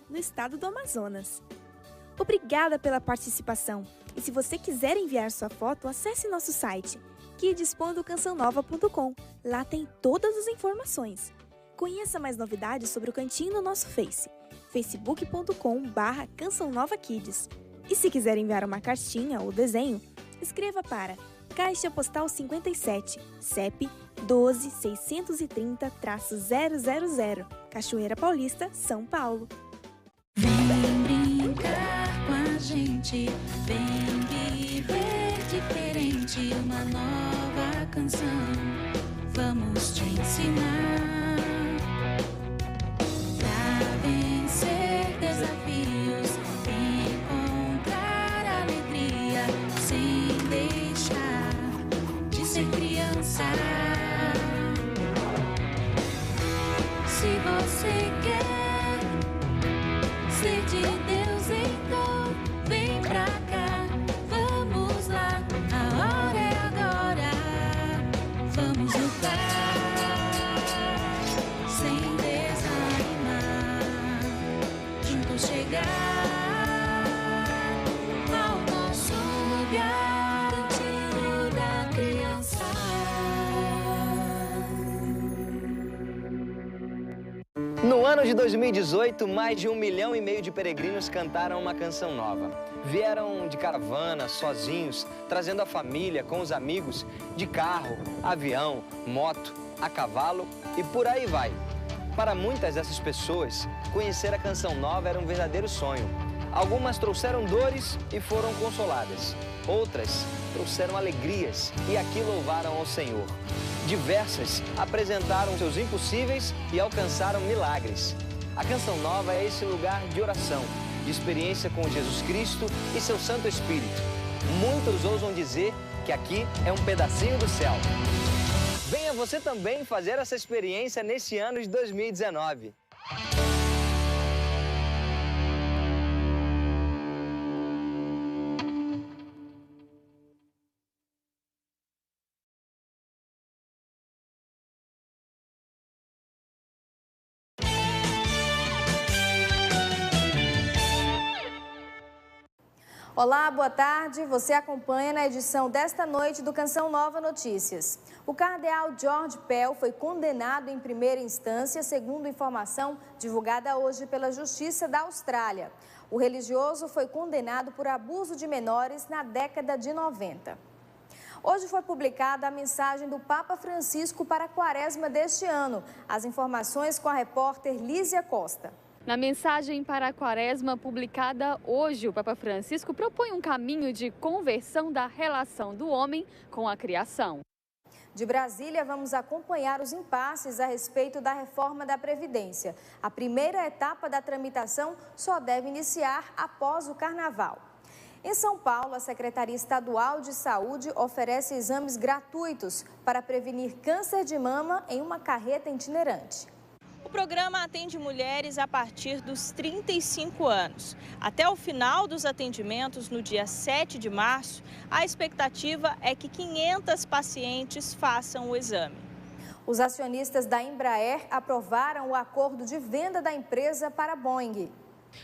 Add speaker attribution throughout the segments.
Speaker 1: no estado do Amazonas. Obrigada pela participação. E se você quiser enviar sua foto, acesse nosso site kids.cançãonova.com. Lá tem todas as informações. Conheça mais novidades sobre o Cantinho no nosso Face, facebook.com/Canção Nova Kids. E se quiser enviar uma cartinha ou desenho, escreva para Caixa Postal 57, CEP 12-630-000, Cachoeira Paulista, São Paulo.
Speaker 2: Vem brincar com a gente, vem viver diferente, uma nova canção, vamos te ensinar, pra vencer desafios, encontrar alegria, sem deixar de ser criança. Se você quer ser de Deus, então vem pra cá, vamos lá, a hora é agora, vamos lutar, sem desanimar, juntos chegar ao nosso lugar, cantinho da criança.
Speaker 3: No ano de 2018, mais de 1,5 milhão de peregrinos cantaram uma canção nova. Vieram de caravana, sozinhos, trazendo a família, com os amigos, de carro, avião, moto, a cavalo e por aí vai. Para muitas dessas pessoas, conhecer a canção nova era um verdadeiro sonho. Algumas trouxeram dores e foram consoladas. Outras trouxeram alegrias e aqui louvaram ao Senhor. Diversas apresentaram seus impossíveis e alcançaram milagres. A Canção Nova é esse lugar de oração, de experiência com Jesus Cristo e seu Santo Espírito. Muitos ousam dizer que aqui é um pedacinho do céu. Venha você também fazer essa experiência nesse ano de 2019.
Speaker 4: Olá, boa tarde. Você acompanha na edição desta noite do Canção Nova Notícias. O cardeal George Pell foi condenado em primeira instância, segundo informação divulgada hoje pela Justiça da Austrália. O religioso foi condenado por abuso de menores na década de 90. Hoje foi publicada a mensagem do Papa Francisco para a Quaresma deste ano. As informações com a repórter Lísia Costa.
Speaker 5: Na mensagem para a Quaresma publicada hoje, o Papa Francisco propõe um caminho de conversão da relação do homem com a criação.
Speaker 4: De Brasília, vamos acompanhar os impasses a respeito da reforma da Previdência. A primeira etapa da tramitação só deve iniciar após o Carnaval. Em São Paulo, a Secretaria Estadual de Saúde oferece exames gratuitos para prevenir câncer de mama em uma carreta itinerante.
Speaker 6: O programa atende mulheres a partir dos 35 anos. Até o final dos atendimentos, no dia 7 de março, a expectativa é que 500 pacientes façam o exame.
Speaker 4: Os acionistas da Embraer aprovaram o acordo de venda da empresa para a Boeing.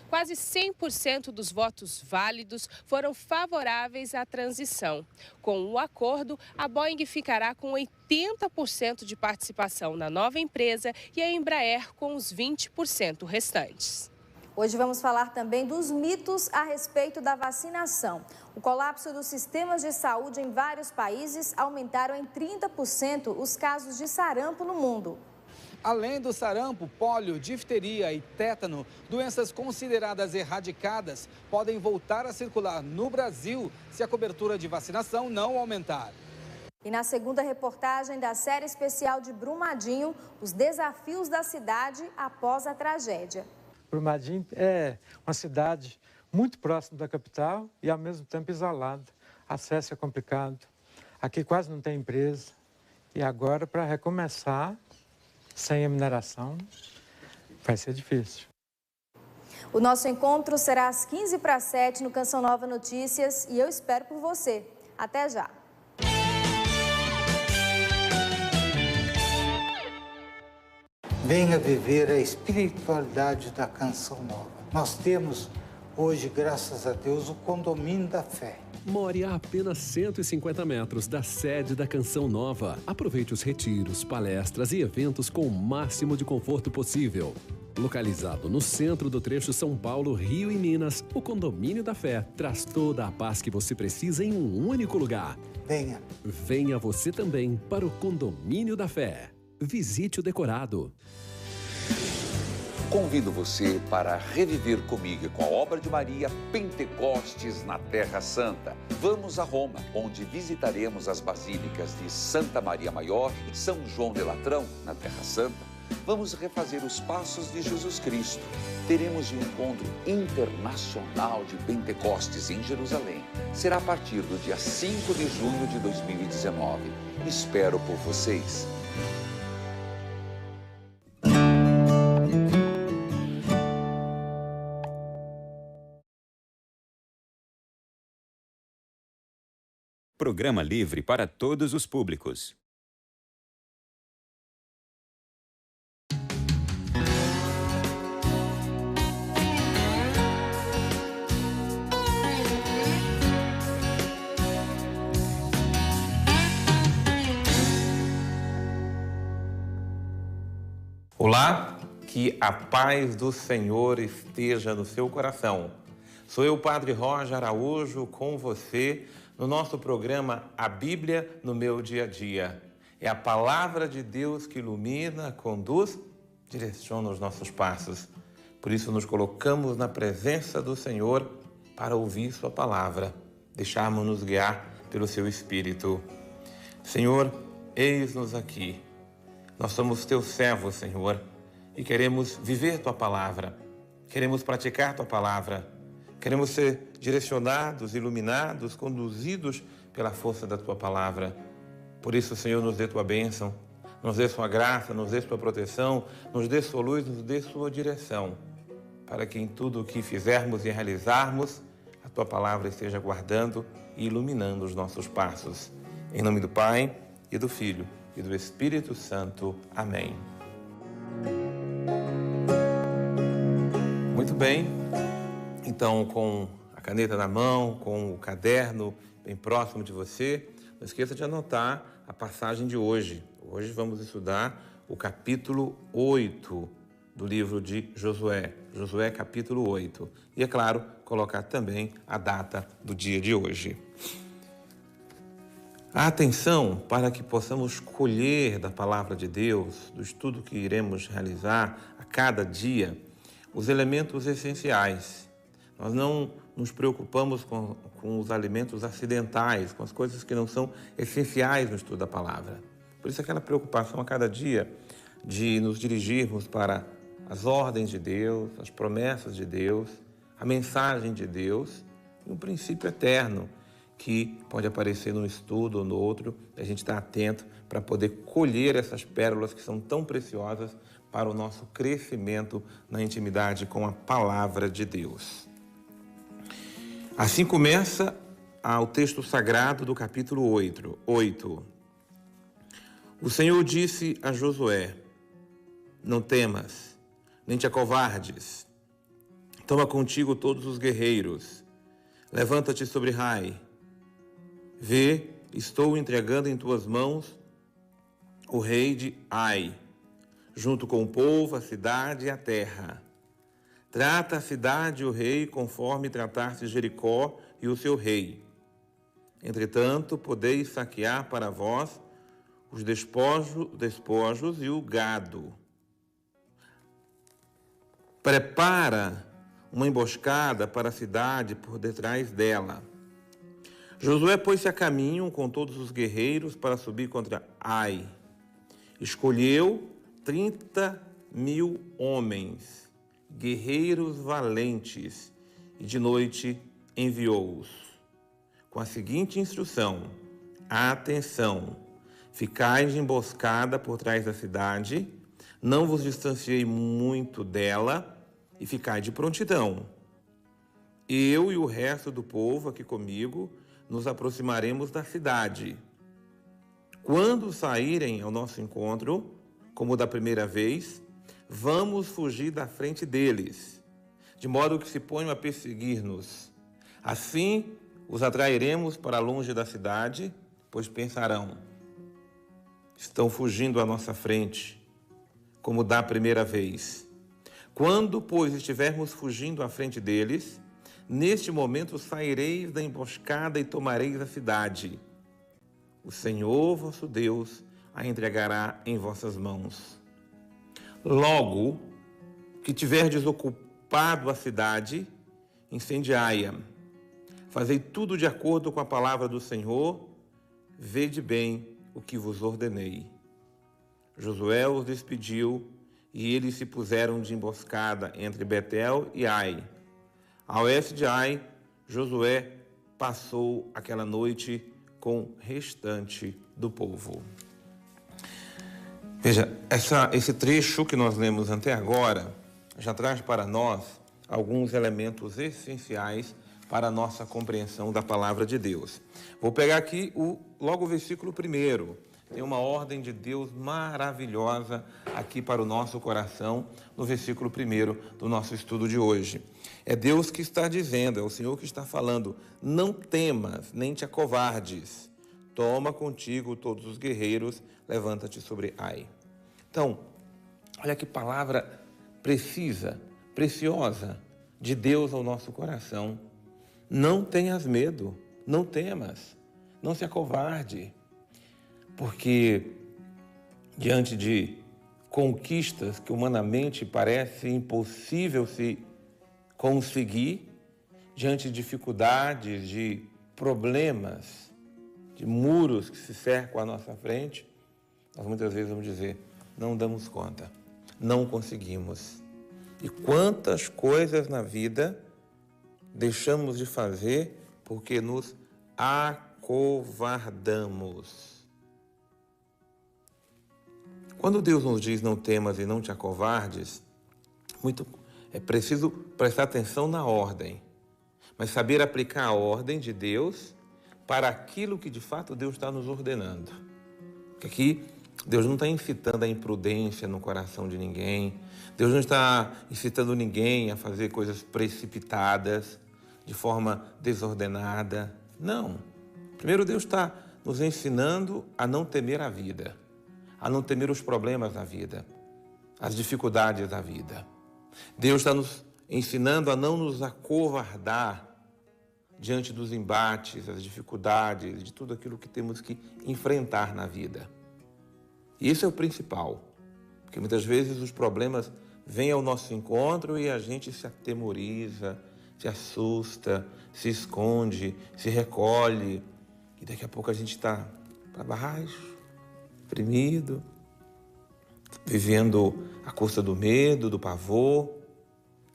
Speaker 7: Quase 100% dos votos válidos foram favoráveis à transição. Com o acordo, a Boeing ficará com 80% de participação na nova empresa e a Embraer com os 20% restantes.
Speaker 4: Hoje vamos falar também dos mitos a respeito da vacinação. O colapso dos sistemas de saúde em vários países aumentaram em 30% os casos de sarampo no mundo.
Speaker 8: Além do sarampo, pólio, difteria e tétano, doenças consideradas erradicadas podem voltar a circular no Brasil se a cobertura de vacinação não aumentar.
Speaker 4: E na segunda reportagem da série especial de Brumadinho, os desafios da cidade após a tragédia.
Speaker 9: Brumadinho é uma cidade muito próxima da capital e ao mesmo tempo isolada. Acesso é complicado. Aqui quase não tem empresa. E agora, para recomeçar, sem a mineração, vai ser difícil.
Speaker 4: O nosso encontro será às 6:45 no Canção Nova Notícias e eu espero por você. Até já!
Speaker 10: Venha viver a espiritualidade da Canção Nova. Nós temos hoje, graças a Deus, o condomínio da fé.
Speaker 11: More a apenas 150 metros da sede da Canção Nova. Aproveite os retiros, palestras e eventos com o máximo de conforto possível. Localizado no centro do trecho São Paulo, Rio e Minas, o Condomínio da Fé traz toda a paz que você precisa em um único lugar.
Speaker 10: Venha.
Speaker 11: Venha você também para o Condomínio da Fé. Visite o decorado.
Speaker 12: Convido você para reviver comigo com a obra de Maria Pentecostes na Terra Santa. Vamos a Roma, onde visitaremos as basílicas de Santa Maria Maior e São João de Latrão, na Terra Santa. Vamos refazer os passos de Jesus Cristo. Teremos um encontro internacional de Pentecostes em Jerusalém. Será a partir do dia 5 de junho de 2019. Espero por vocês.
Speaker 13: Programa livre para todos os públicos.
Speaker 14: Olá, que a paz do Senhor esteja no seu coração. Sou eu, Padre Roger Araújo, com você no nosso programa A Bíblia no Meu Dia a Dia. É a palavra de Deus que ilumina, conduz, direciona os nossos passos. Por isso nos colocamos na presença do Senhor para ouvir sua palavra, deixarmos-nos guiar pelo seu Espírito. Senhor, eis-nos aqui. Nós somos teus servos, Senhor, e queremos viver tua palavra, queremos praticar tua palavra, queremos ser direcionados, iluminados, conduzidos pela força da tua palavra. Por isso, Senhor, nos dê tua bênção, nos dê sua graça, nos dê sua proteção, nos dê sua luz, nos dê sua direção, para que em tudo o que fizermos e realizarmos, a tua palavra esteja guardando e iluminando os nossos passos. Em nome do Pai, e do Filho, e do Espírito Santo. Amém. Muito bem. Então, com a caneta na mão, com o caderno bem próximo de você, não esqueça de anotar a passagem de hoje. Hoje vamos estudar o capítulo 8 do livro de Josué. Josué, capítulo 8. E, é claro, colocar também a data do dia de hoje. A atenção para que possamos colher da palavra de Deus, do estudo que iremos realizar a cada dia, os elementos essenciais. Nós não nos preocupamos com os alimentos acidentais, com as coisas que não são essenciais no estudo da palavra. Por isso aquela preocupação a cada dia de nos dirigirmos para as ordens de Deus, as promessas de Deus, a mensagem de Deus e um princípio eterno que pode aparecer num estudo ou no outro. A gente está atento para poder colher essas pérolas que são tão preciosas para o nosso crescimento na intimidade com a palavra de Deus. Assim começa o texto sagrado do capítulo 8. O Senhor disse a Josué: não temas, nem te acovardes. Toma contigo todos os guerreiros. Levanta-te sobre Rai. Vê, estou entregando em tuas mãos o rei de Ai, junto com o povo, a cidade e a terra. Trata a cidade e o rei conforme trataste Jericó e o seu rei. Entretanto, podeis saquear para vós os despojos e o gado. Prepara uma emboscada para a cidade por detrás dela. Josué pôs-se a caminho com todos os guerreiros para subir contra Ai. Escolheu 30.000 homens, guerreiros valentes, e de noite enviou-os, com a seguinte instrução: atenção, ficais de emboscada por trás da cidade, não vos distanciei muito dela, e ficai de prontidão. Eu e o resto do povo aqui comigo nos aproximaremos da cidade. Quando saírem ao nosso encontro, como da primeira vez, vamos fugir da frente deles, de modo que se ponham a perseguir-nos. Assim os atrairemos para longe da cidade, pois pensarão: estão fugindo à nossa frente, como da primeira vez. Quando, pois, estivermos fugindo à frente deles, neste momento saireis da emboscada e tomareis a cidade. O Senhor, vosso Deus, a entregará em vossas mãos. Logo que tiverdes ocupado a cidade, incendiai-a. Fazei tudo de acordo com a palavra do Senhor, vede bem o que vos ordenei. Josué os despediu e eles se puseram de emboscada entre Betel e Ai. A oeste de Ai, Josué passou aquela noite com o restante do povo. Veja, esse trecho que nós lemos até agora já traz para nós alguns elementos essenciais para a nossa compreensão da palavra de Deus. Vou pegar aqui logo o versículo 1. Tem uma ordem de Deus maravilhosa aqui para o nosso coração, no versículo 1 do nosso estudo de hoje. É Deus que está dizendo, é o Senhor que está falando: não temas, nem te acovardes. Toma contigo todos os guerreiros, levanta-te sobre Ai. Então, olha que palavra preciosa de Deus ao nosso coração. Não tenhas medo, não temas, não se acovarde. Porque diante de conquistas que humanamente parece impossível se conseguir, diante de dificuldades, de problemas, de muros que se cercam à nossa frente, nós muitas vezes vamos dizer: não damos conta, não conseguimos. E quantas coisas na vida deixamos de fazer porque nos acovardamos. Quando Deus nos diz não temas e não te acovardes, é preciso prestar atenção na ordem, mas saber aplicar a ordem de Deus para aquilo que de fato Deus está nos ordenando. Porque aqui Deus não está incitando a imprudência no coração de ninguém, Deus não está incitando ninguém a fazer coisas precipitadas, de forma desordenada. Não. Primeiro, Deus está nos ensinando a não temer a vida, a não temer os problemas da vida, as dificuldades da vida. Deus está nos ensinando a não nos acovardar diante dos embates, das dificuldades, de tudo aquilo que temos que enfrentar na vida. E isso é o principal, porque muitas vezes os problemas vêm ao nosso encontro e a gente se atemoriza, se assusta, se esconde, se recolhe, e daqui a pouco a gente está para baixo, deprimido, vivendo à custa do medo, do pavor,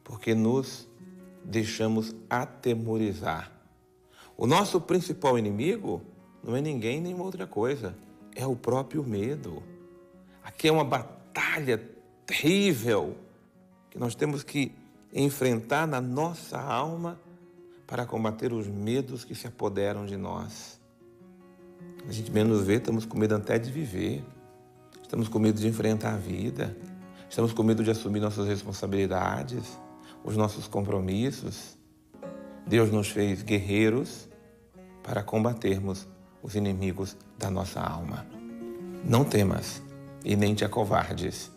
Speaker 14: porque nos deixamos atemorizar. O nosso principal inimigo não é ninguém nem outra coisa, é o próprio medo. Aqui é uma batalha terrível que nós temos que enfrentar na nossa alma para combater os medos que se apoderam de nós. A gente menos vê, estamos com medo até de viver, estamos com medo de enfrentar a vida, estamos com medo de assumir nossas responsabilidades, os nossos compromissos. Deus nos fez guerreiros para combatermos os inimigos da nossa alma. Não temas e nem te acovardes.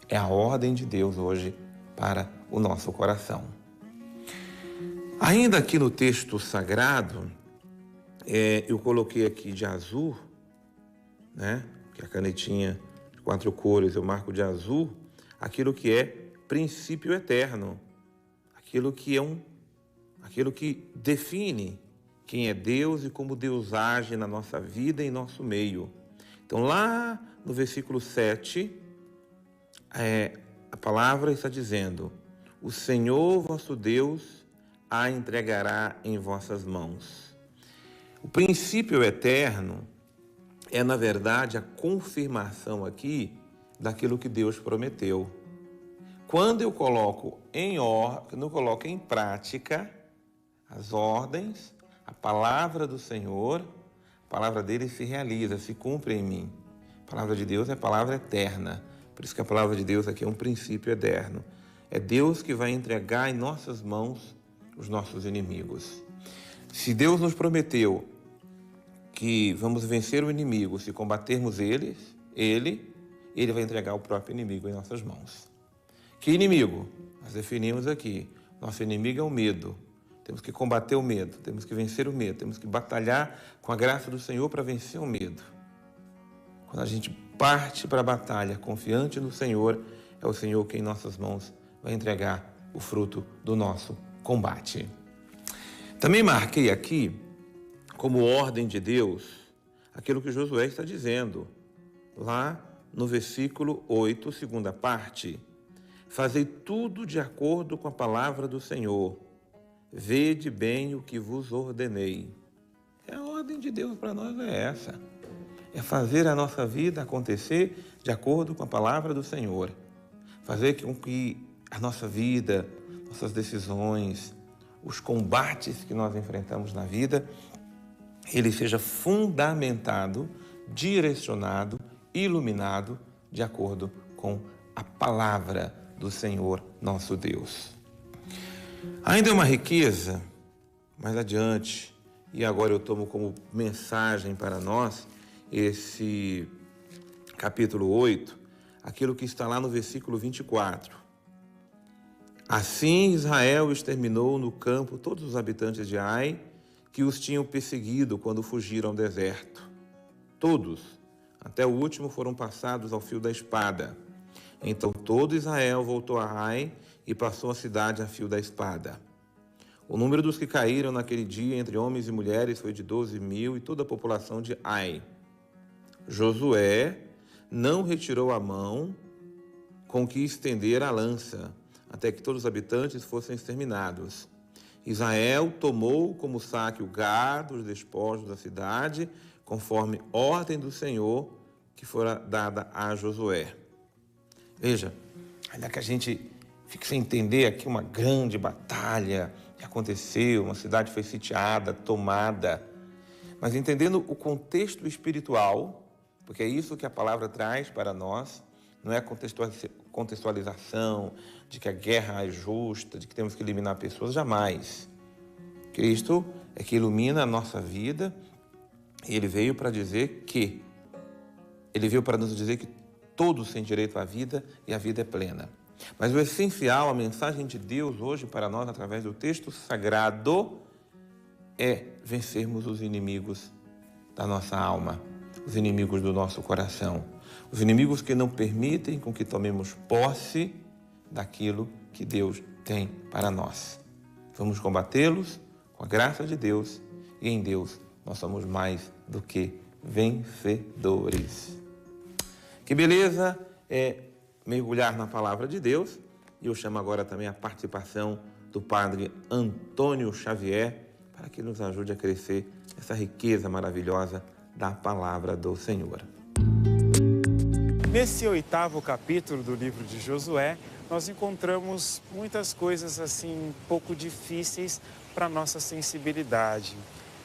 Speaker 14: É a ordem de Deus hoje para o nosso coração. Ainda aqui no texto sagrado, eu coloquei aqui de azul, né? Que a canetinha de 4 cores eu marco de azul, aquilo que é princípio eterno, aquilo que define quem é Deus e como Deus age na nossa vida e em nosso meio. Então, lá no versículo 7, a palavra está dizendo: o Senhor vosso Deus a entregará em vossas mãos. O princípio eterno é, na verdade, a confirmação aqui daquilo que Deus prometeu. Quando eu coloco em prática as ordens, a palavra do Senhor, a palavra dele se realiza, se cumpre em mim. A palavra de Deus é palavra eterna, Por isso que a palavra de Deus aqui é um princípio eterno. É Deus que vai entregar em nossas mãos os nossos inimigos. Se Deus nos prometeu que vamos vencer o inimigo se combatermos ele vai entregar o próprio inimigo em nossas mãos. Que inimigo? Nós definimos aqui. Nosso inimigo é o medo. Temos que combater o medo, temos que vencer o medo, temos que batalhar com a graça do Senhor para vencer o medo. Quando a gente parte para a batalha confiante no Senhor, é o Senhor que em nossas mãos vai entregar o fruto do nosso combate. Também marquei aqui, como ordem de Deus, aquilo que Josué está dizendo, lá no versículo 8, segunda parte. Fazei tudo de acordo com a palavra do Senhor. Vede bem o que vos ordenei. A ordem de Deus para nós é essa. É fazer a nossa vida acontecer de acordo com a palavra do Senhor. Fazer com que a nossa vida, nossas decisões, os combates que nós enfrentamos na vida, ele seja fundamentado, direcionado, iluminado de acordo com a palavra do Senhor nosso Deus. Ainda é uma riqueza, mais adiante, e agora eu tomo como mensagem para nós esse capítulo 8, aquilo que está lá no versículo 24. Assim Israel exterminou no campo todos os habitantes de Ai, que os tinham perseguido quando fugiram ao deserto. Todos, até o último, foram passados ao fio da espada. Então todo Israel voltou a Ai e passou a cidade a fio da espada. O número dos que caíram naquele dia, entre homens e mulheres, foi de 12.000 e toda a população de Ai. Josué não retirou a mão com que estender a lança, até que todos os habitantes fossem exterminados. Israel tomou como saque o gado, os despojos da cidade, conforme ordem do Senhor que fora dada a Josué. Veja, ainda que a gente fique sem entender aqui uma grande batalha que aconteceu, uma cidade foi sitiada, tomada, mas entendendo o contexto espiritual, porque é isso que a palavra traz para nós, não é a contextualização de que a guerra é justa, de que temos que eliminar pessoas, jamais. Cristo é que ilumina a nossa vida e Ele veio para dizer que, Ele veio para nos dizer que todos têm direito à vida e a vida é plena. Mas o essencial, a mensagem de Deus hoje para nós, através do texto sagrado, é vencermos os inimigos da nossa alma, os inimigos do nosso coração, os inimigos que não permitem com que tomemos posse daquilo que Deus tem para nós. Vamos combatê-los com a graça de Deus e em Deus nós somos mais do que vencedores. Que beleza é mergulhar na palavra de Deus, e eu chamo agora também a participação do Padre Antônio Xavier para que nos ajude a crescer essa riqueza maravilhosa da palavra do Senhor.
Speaker 15: Nesse 8º capítulo do livro de Josué, nós encontramos muitas coisas assim um pouco difíceis para a nossa sensibilidade.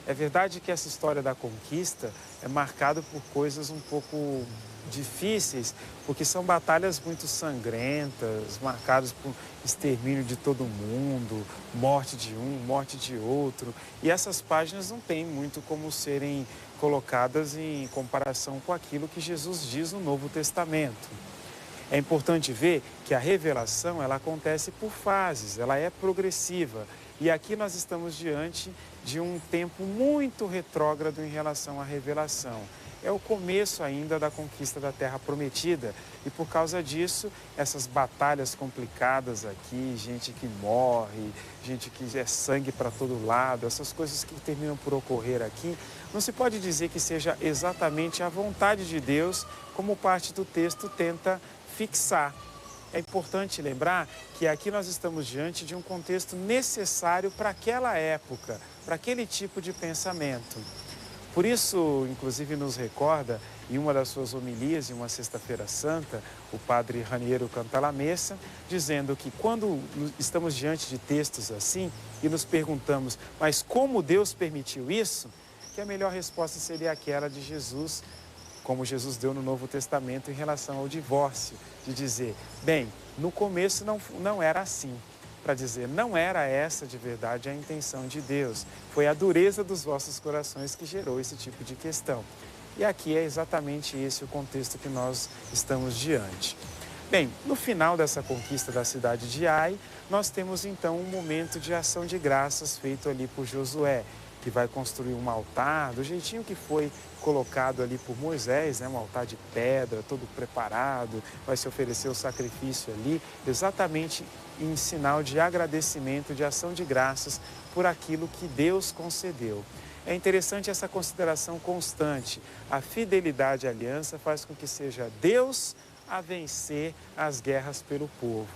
Speaker 15: É verdade que essa história da conquista é marcada por coisas um pouco difíceis, porque são batalhas muito sangrentas, marcadas por extermínio de todo mundo, morte de um, morte de outro. E essas páginas não têm muito como serem colocadas em comparação com aquilo que Jesus diz no Novo Testamento. É importante ver que a revelação ela acontece por fases, ela é progressiva. E aqui nós estamos diante de um tempo muito retrógrado em relação à revelação. É o começo ainda da conquista da Terra Prometida e por causa disso, essas batalhas complicadas aqui, gente que morre, gente que é sangue para todo lado, essas coisas que terminam por ocorrer aqui, não se pode dizer que seja exatamente a vontade de Deus, como parte do texto tenta fixar. É importante lembrar que aqui nós estamos diante de um contexto necessário para aquela época, para aquele tipo de pensamento. Por isso, inclusive, nos recorda, em uma das suas homilias, em uma Sexta-feira Santa, o padre Raniero Cantalamessa, dizendo que quando estamos diante de textos assim e nos perguntamos, mas como Deus permitiu isso? Que a melhor resposta seria aquela de Jesus como Jesus deu no Novo Testamento em relação ao divórcio, de dizer, bem, no começo não era assim, para dizer, não era essa de verdade a intenção de Deus, foi a dureza dos vossos corações que gerou esse tipo de questão. E aqui é exatamente esse o contexto que nós estamos diante. Bem, no final dessa conquista da cidade de Ai, nós temos então um momento de ação de graças feito ali por Josué, que vai construir um altar, do jeitinho que foi colocado ali por Moisés, né? Um altar de pedra, todo preparado, vai se oferecer o sacrifício ali, exatamente em sinal de agradecimento, de ação de graças por aquilo que Deus concedeu. É interessante essa consideração constante. A fidelidade à aliança faz com que seja Deus a vencer as guerras pelo povo,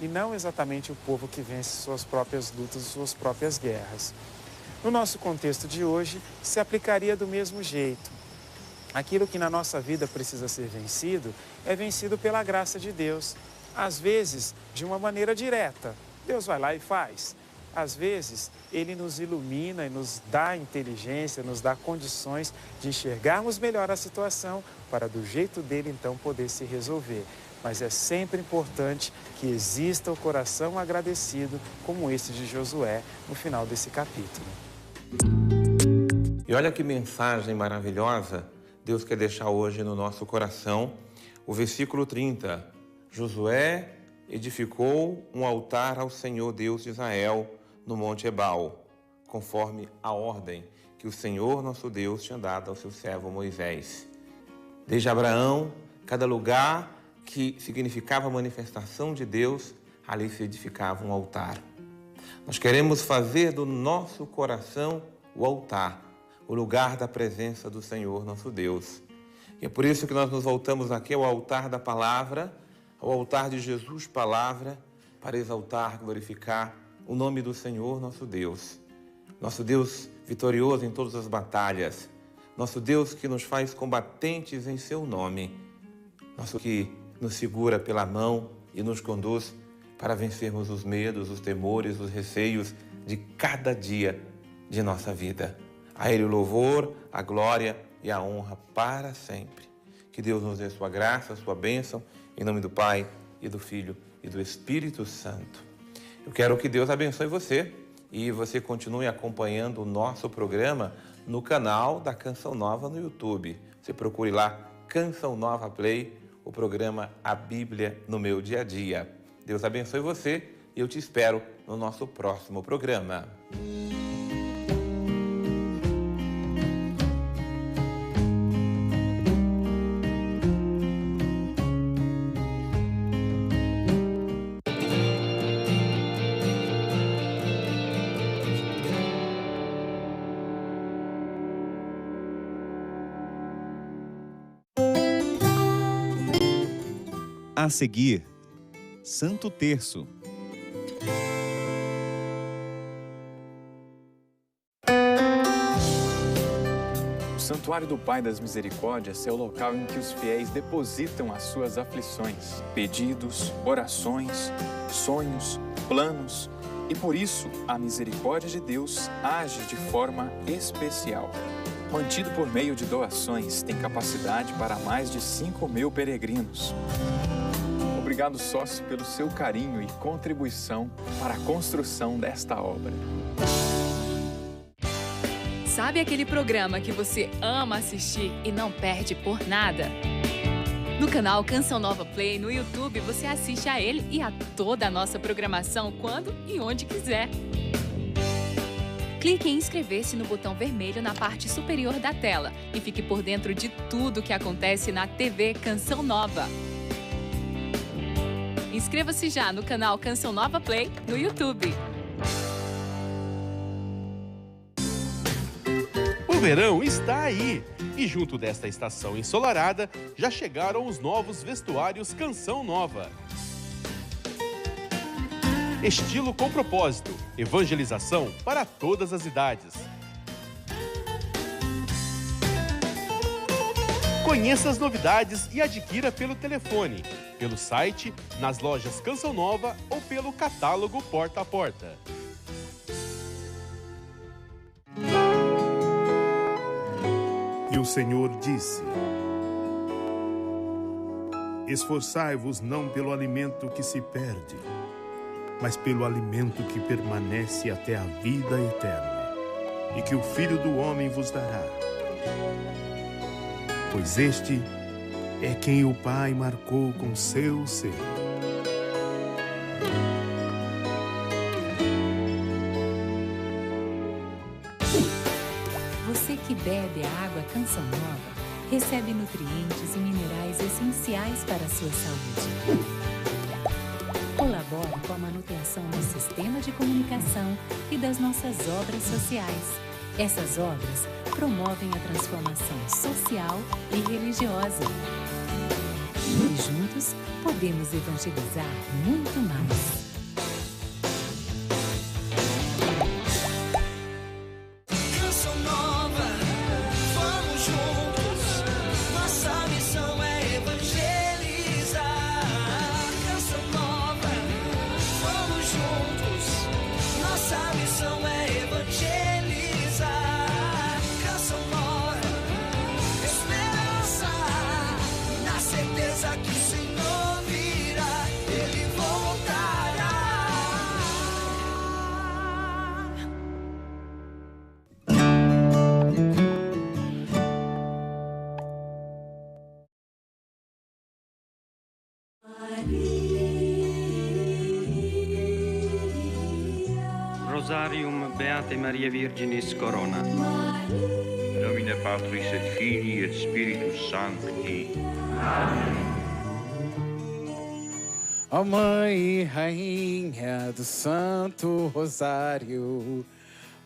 Speaker 15: e não exatamente o povo que vence suas próprias lutas, suas próprias guerras. No nosso contexto de hoje, se aplicaria do mesmo jeito. Aquilo que na nossa vida precisa ser vencido, é vencido pela graça de Deus. Às vezes, de uma maneira direta. Deus vai lá e faz. Às vezes, Ele nos ilumina e nos dá inteligência, nos dá condições de enxergarmos melhor a situação para, do jeito dele, então, poder se resolver. Mas é sempre importante que exista o coração agradecido, como esse de Josué, no final desse capítulo.
Speaker 14: E olha que mensagem maravilhosa Deus quer deixar hoje no nosso coração. O versículo 30, Josué edificou um altar ao Senhor Deus de Israel no Monte Ebal, conforme a ordem que o Senhor nosso Deus tinha dado ao seu servo Moisés. Desde Abraão, cada lugar que significava a manifestação de Deus, ali se edificava um altar. Nós queremos fazer do nosso coração o altar, o lugar da presença do Senhor nosso Deus. E é por isso que nós nos voltamos aqui ao altar da palavra, ao altar de Jesus, palavra, para exaltar, glorificar o nome do Senhor nosso Deus vitorioso em todas as batalhas, nosso Deus que nos faz combatentes em seu nome, nosso que nos segura pela mão e nos conduz para vencermos os medos, os temores, os receios de cada dia de nossa vida. A Ele o louvor, a glória e a honra para sempre. Que Deus nos dê sua graça, sua bênção, em nome do Pai e do Filho e do Espírito Santo. Eu quero que Deus abençoe você e você continue acompanhando o nosso programa no canal da Canção Nova no YouTube. Você procure lá Canção Nova Play, o programa A Bíblia no Meu Dia a Dia. Deus abençoe você e eu te espero no nosso próximo programa.
Speaker 16: A seguir, Santo Terço.
Speaker 17: O Santuário do Pai das Misericórdias é o local em que os fiéis depositam as suas aflições, pedidos, orações, sonhos, planos, e por isso a misericórdia de Deus age de forma especial. Mantido por meio de doações, tem capacidade para mais de 5.000 peregrinos. Obrigado, sócio, pelo seu carinho e contribuição para a construção desta obra.
Speaker 18: Sabe aquele programa que você ama assistir e não perde por nada? No canal Canção Nova Play, no YouTube, você assiste a ele e a toda a nossa programação quando e onde quiser. Clique em inscrever-se no botão vermelho na parte superior da tela e fique por dentro de tudo que acontece na TV Canção Nova. Inscreva-se já no canal Canção Nova Play no YouTube.
Speaker 19: O verão está aí e junto desta estação ensolarada já chegaram os novos vestuários Canção Nova. Estilo com propósito, evangelização para todas as idades. Conheça as novidades e adquira pelo telefone, pelo site, nas lojas Canção Nova ou pelo catálogo porta a porta.
Speaker 20: E o Senhor disse: Esforçai-vos não pelo alimento que se perde, mas pelo alimento que permanece até a vida eterna, e que o Filho do Homem vos dará. Pois este é quem o Pai marcou com seu selo.
Speaker 21: Você que bebe a água Canção Nova, recebe nutrientes e minerais essenciais para a sua saúde. Colabore com a manutenção do sistema de comunicação e das nossas obras sociais. Essas obras promovem a transformação social e religiosa. E juntos podemos evangelizar muito mais.
Speaker 2: Canção Nova, vamos juntos. Nossa missão é evangelizar. Canção Nova, vamos juntos. Nossa missão é evangelizar. Canção Nova, esperança, na certeza que o Senhor virá, Ele voltará.
Speaker 22: Rosarium Beate Maria Virginis Corona.
Speaker 23: Nomine Patris et Filii et Spiritus Sancti.
Speaker 24: Ó Mãe e Rainha do Santo Rosário,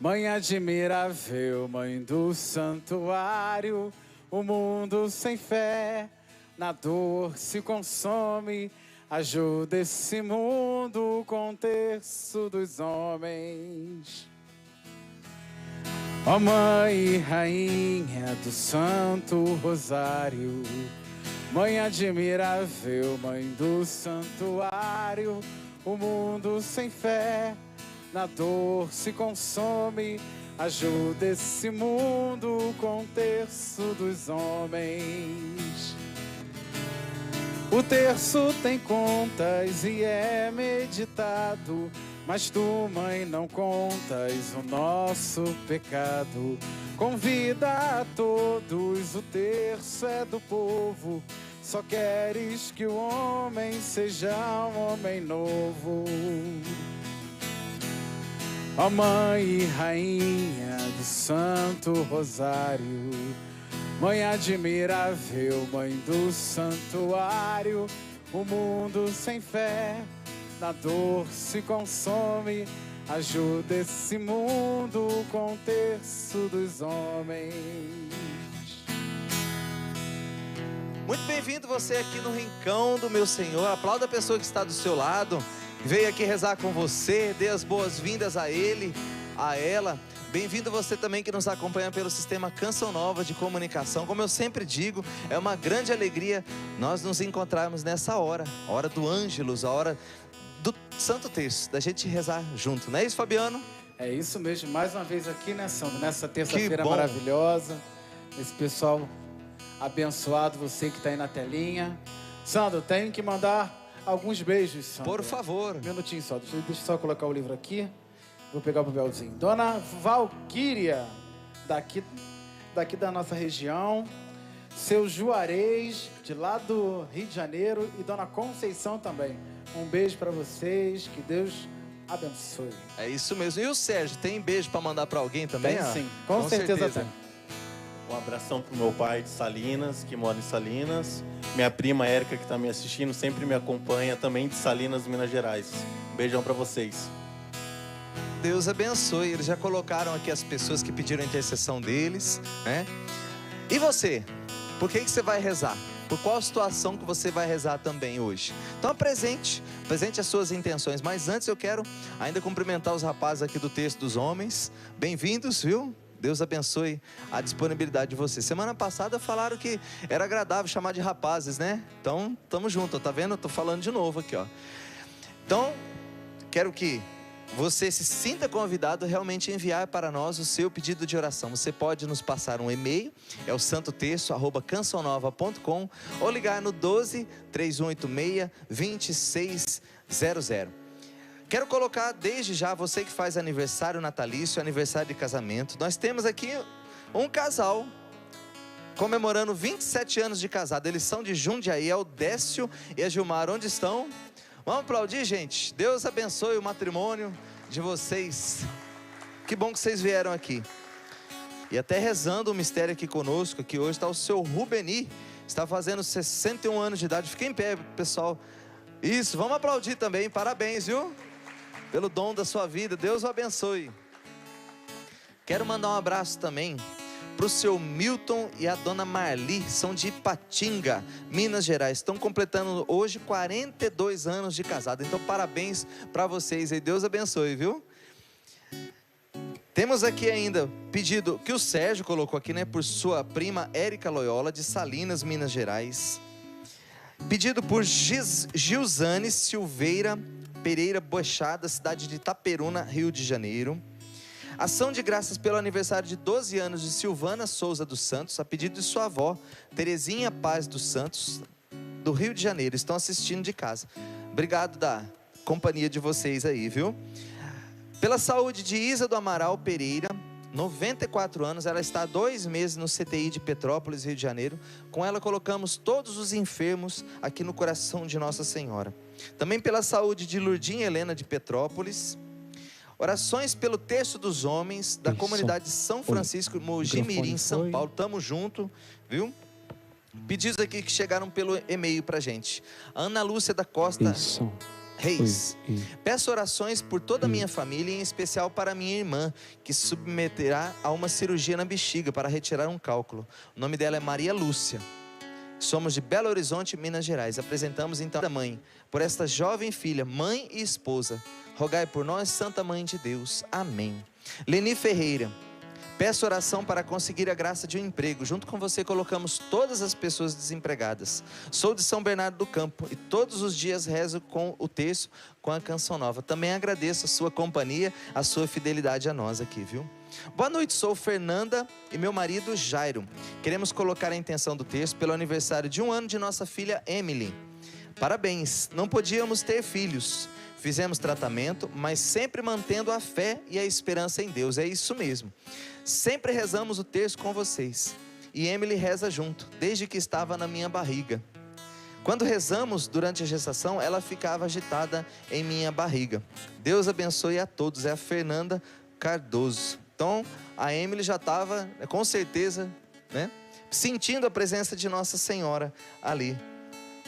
Speaker 24: Mãe admirável, Mãe do Santuário, o mundo sem fé, na dor se consome, ajuda esse mundo com o terço dos homens. Ó Mãe e Rainha do Santo Rosário, Mãe admirável, Mãe do Santuário, o mundo sem fé, na dor se consome, ajuda esse mundo com o terço dos homens. O terço tem contas e é meditado, mas tu, Mãe, não contas o nosso pecado. Convida a todos, o terço é do povo, só queres que o homem seja um homem novo. Ó Mãe e Rainha do Santo Rosário, Mãe admirável, Mãe do Santuário, o mundo sem fé, na dor se consome, ajuda esse mundo com o terço dos homens.
Speaker 25: Muito bem-vindo você aqui no Rincão do Meu Senhor. Aplauda a pessoa que está do seu lado. Veio aqui rezar com você, dê as boas-vindas a ele, a ela. Bem-vindo você também que nos acompanha pelo sistema Canção Nova de comunicação. Como eu sempre digo, é uma grande alegria nós nos encontrarmos nessa hora, a hora do Ângelus, a hora do Santo Terço, da gente rezar junto, não é isso, Fabiano?
Speaker 24: É isso mesmo, mais uma vez aqui, né, Sandro? Nessa terça-feira maravilhosa, esse pessoal abençoado, você que está aí na telinha. Sandro, tenho que mandar alguns beijos, Sandro.
Speaker 25: Por favor.
Speaker 24: Um minutinho só, deixa eu só colocar o livro aqui. Vou pegar o papelzinho. Dona Valquíria, daqui da nossa região. Seu Juarez, de lá do Rio de Janeiro. E Dona Conceição também. Um beijo para vocês, que Deus abençoe.
Speaker 25: É isso mesmo. E o Sérgio, tem beijo para mandar para alguém também?
Speaker 24: Tem sim, com certeza tem.
Speaker 26: Um abração pro meu pai de Salinas, que mora em Salinas. Minha prima Érica, que está me assistindo, sempre me acompanha, também de Salinas, Minas Gerais. Um beijão para vocês.
Speaker 25: Deus abençoe. Eles já colocaram aqui as pessoas que pediram a intercessão deles, né? E você? Por que você vai rezar? Por qual situação que você vai rezar também hoje? Então apresente as suas intenções. Mas antes eu quero ainda cumprimentar os rapazes aqui do Terço dos Homens. Bem-vindos, viu? Deus abençoe a disponibilidade de vocês. Semana passada falaram que era agradável chamar de rapazes, né? Então, tamo junto, tá vendo? Eu tô falando de novo aqui, ó. Então, quero que você se sinta convidado a realmente enviar para nós o seu pedido de oração. Você pode nos passar um e-mail, é o santoterço@cançãonova.com, ou ligar no 12 3186 2600. Quero colocar desde já você que faz aniversário natalício, aniversário de casamento. Nós temos aqui um casal comemorando 27 anos de casado. Eles são de Jundiaí, é o Décio e a Gilmar. Onde estão? Vamos aplaudir, gente. Deus abençoe o matrimônio de vocês. Que bom que vocês vieram aqui. E até rezando o mistério aqui conosco, aqui hoje está o seu Rubeni, está fazendo 61 anos de idade. Fiquem em pé, pessoal. Isso, vamos aplaudir também. Parabéns, viu? Pelo dom da sua vida. Deus o abençoe. Quero mandar um abraço também para o seu Milton e a dona Marli, são de Ipatinga, Minas Gerais. Estão completando hoje 42 anos de casado. Então parabéns para vocês aí, Deus abençoe, viu? Temos aqui ainda pedido que o Sérgio colocou aqui, né, por sua prima Érica Loyola, de Salinas, Minas Gerais. Pedido por Gilzane Silveira Pereira Bochada, cidade de Itaperuna, Rio de Janeiro. Ação de graças pelo aniversário de 12 anos de Silvana Souza dos Santos, a pedido de sua avó, Terezinha Paz dos Santos, do Rio de Janeiro. Estão assistindo de casa. Obrigado da companhia de vocês aí, viu? Pela saúde de Isa do Amaral Pereira, 94 anos, ela está há 2 meses no CTI de Petrópolis, Rio de Janeiro. Com ela colocamos todos os enfermos aqui no coração de Nossa Senhora. Também pela saúde de Lurdinha Helena de Petrópolis. Orações pelo Terço dos Homens, da comunidade São Francisco, Mogi Mirim, São Paulo. Tamo junto, viu? Pedidos aqui que chegaram pelo e-mail pra gente. Ana Lúcia da Costa Reis. Peço orações por toda a minha família, em especial para minha irmã, que se submeterá a uma cirurgia na bexiga para retirar um cálculo. O nome dela é Maria Lúcia. Somos de Belo Horizonte, Minas Gerais. Apresentamos então a mãe, por esta jovem filha, mãe e esposa. Rogai por nós, Santa Mãe de Deus. Amém. Leni Ferreira. Peço oração para conseguir a graça de um emprego. Junto com você colocamos todas as pessoas desempregadas. Sou de São Bernardo do Campo e todos os dias rezo com o terço, com a Canção Nova. Também agradeço a sua companhia, a sua fidelidade a nós aqui, viu? Boa noite, sou Fernanda e meu marido Jairo. Queremos colocar a intenção do terço pelo aniversário de 1 ano de nossa filha Emily. Parabéns, não podíamos ter filhos. Fizemos tratamento, mas sempre mantendo a fé e a esperança em Deus. É isso mesmo. Sempre rezamos o terço com vocês. E Emily reza junto, desde que estava na minha barriga. Quando rezamos durante a gestação, ela ficava agitada em minha barriga. Deus abençoe a todos. É a Fernanda Cardoso. Então, a Emily já estava, com certeza, né, sentindo a presença de Nossa Senhora ali,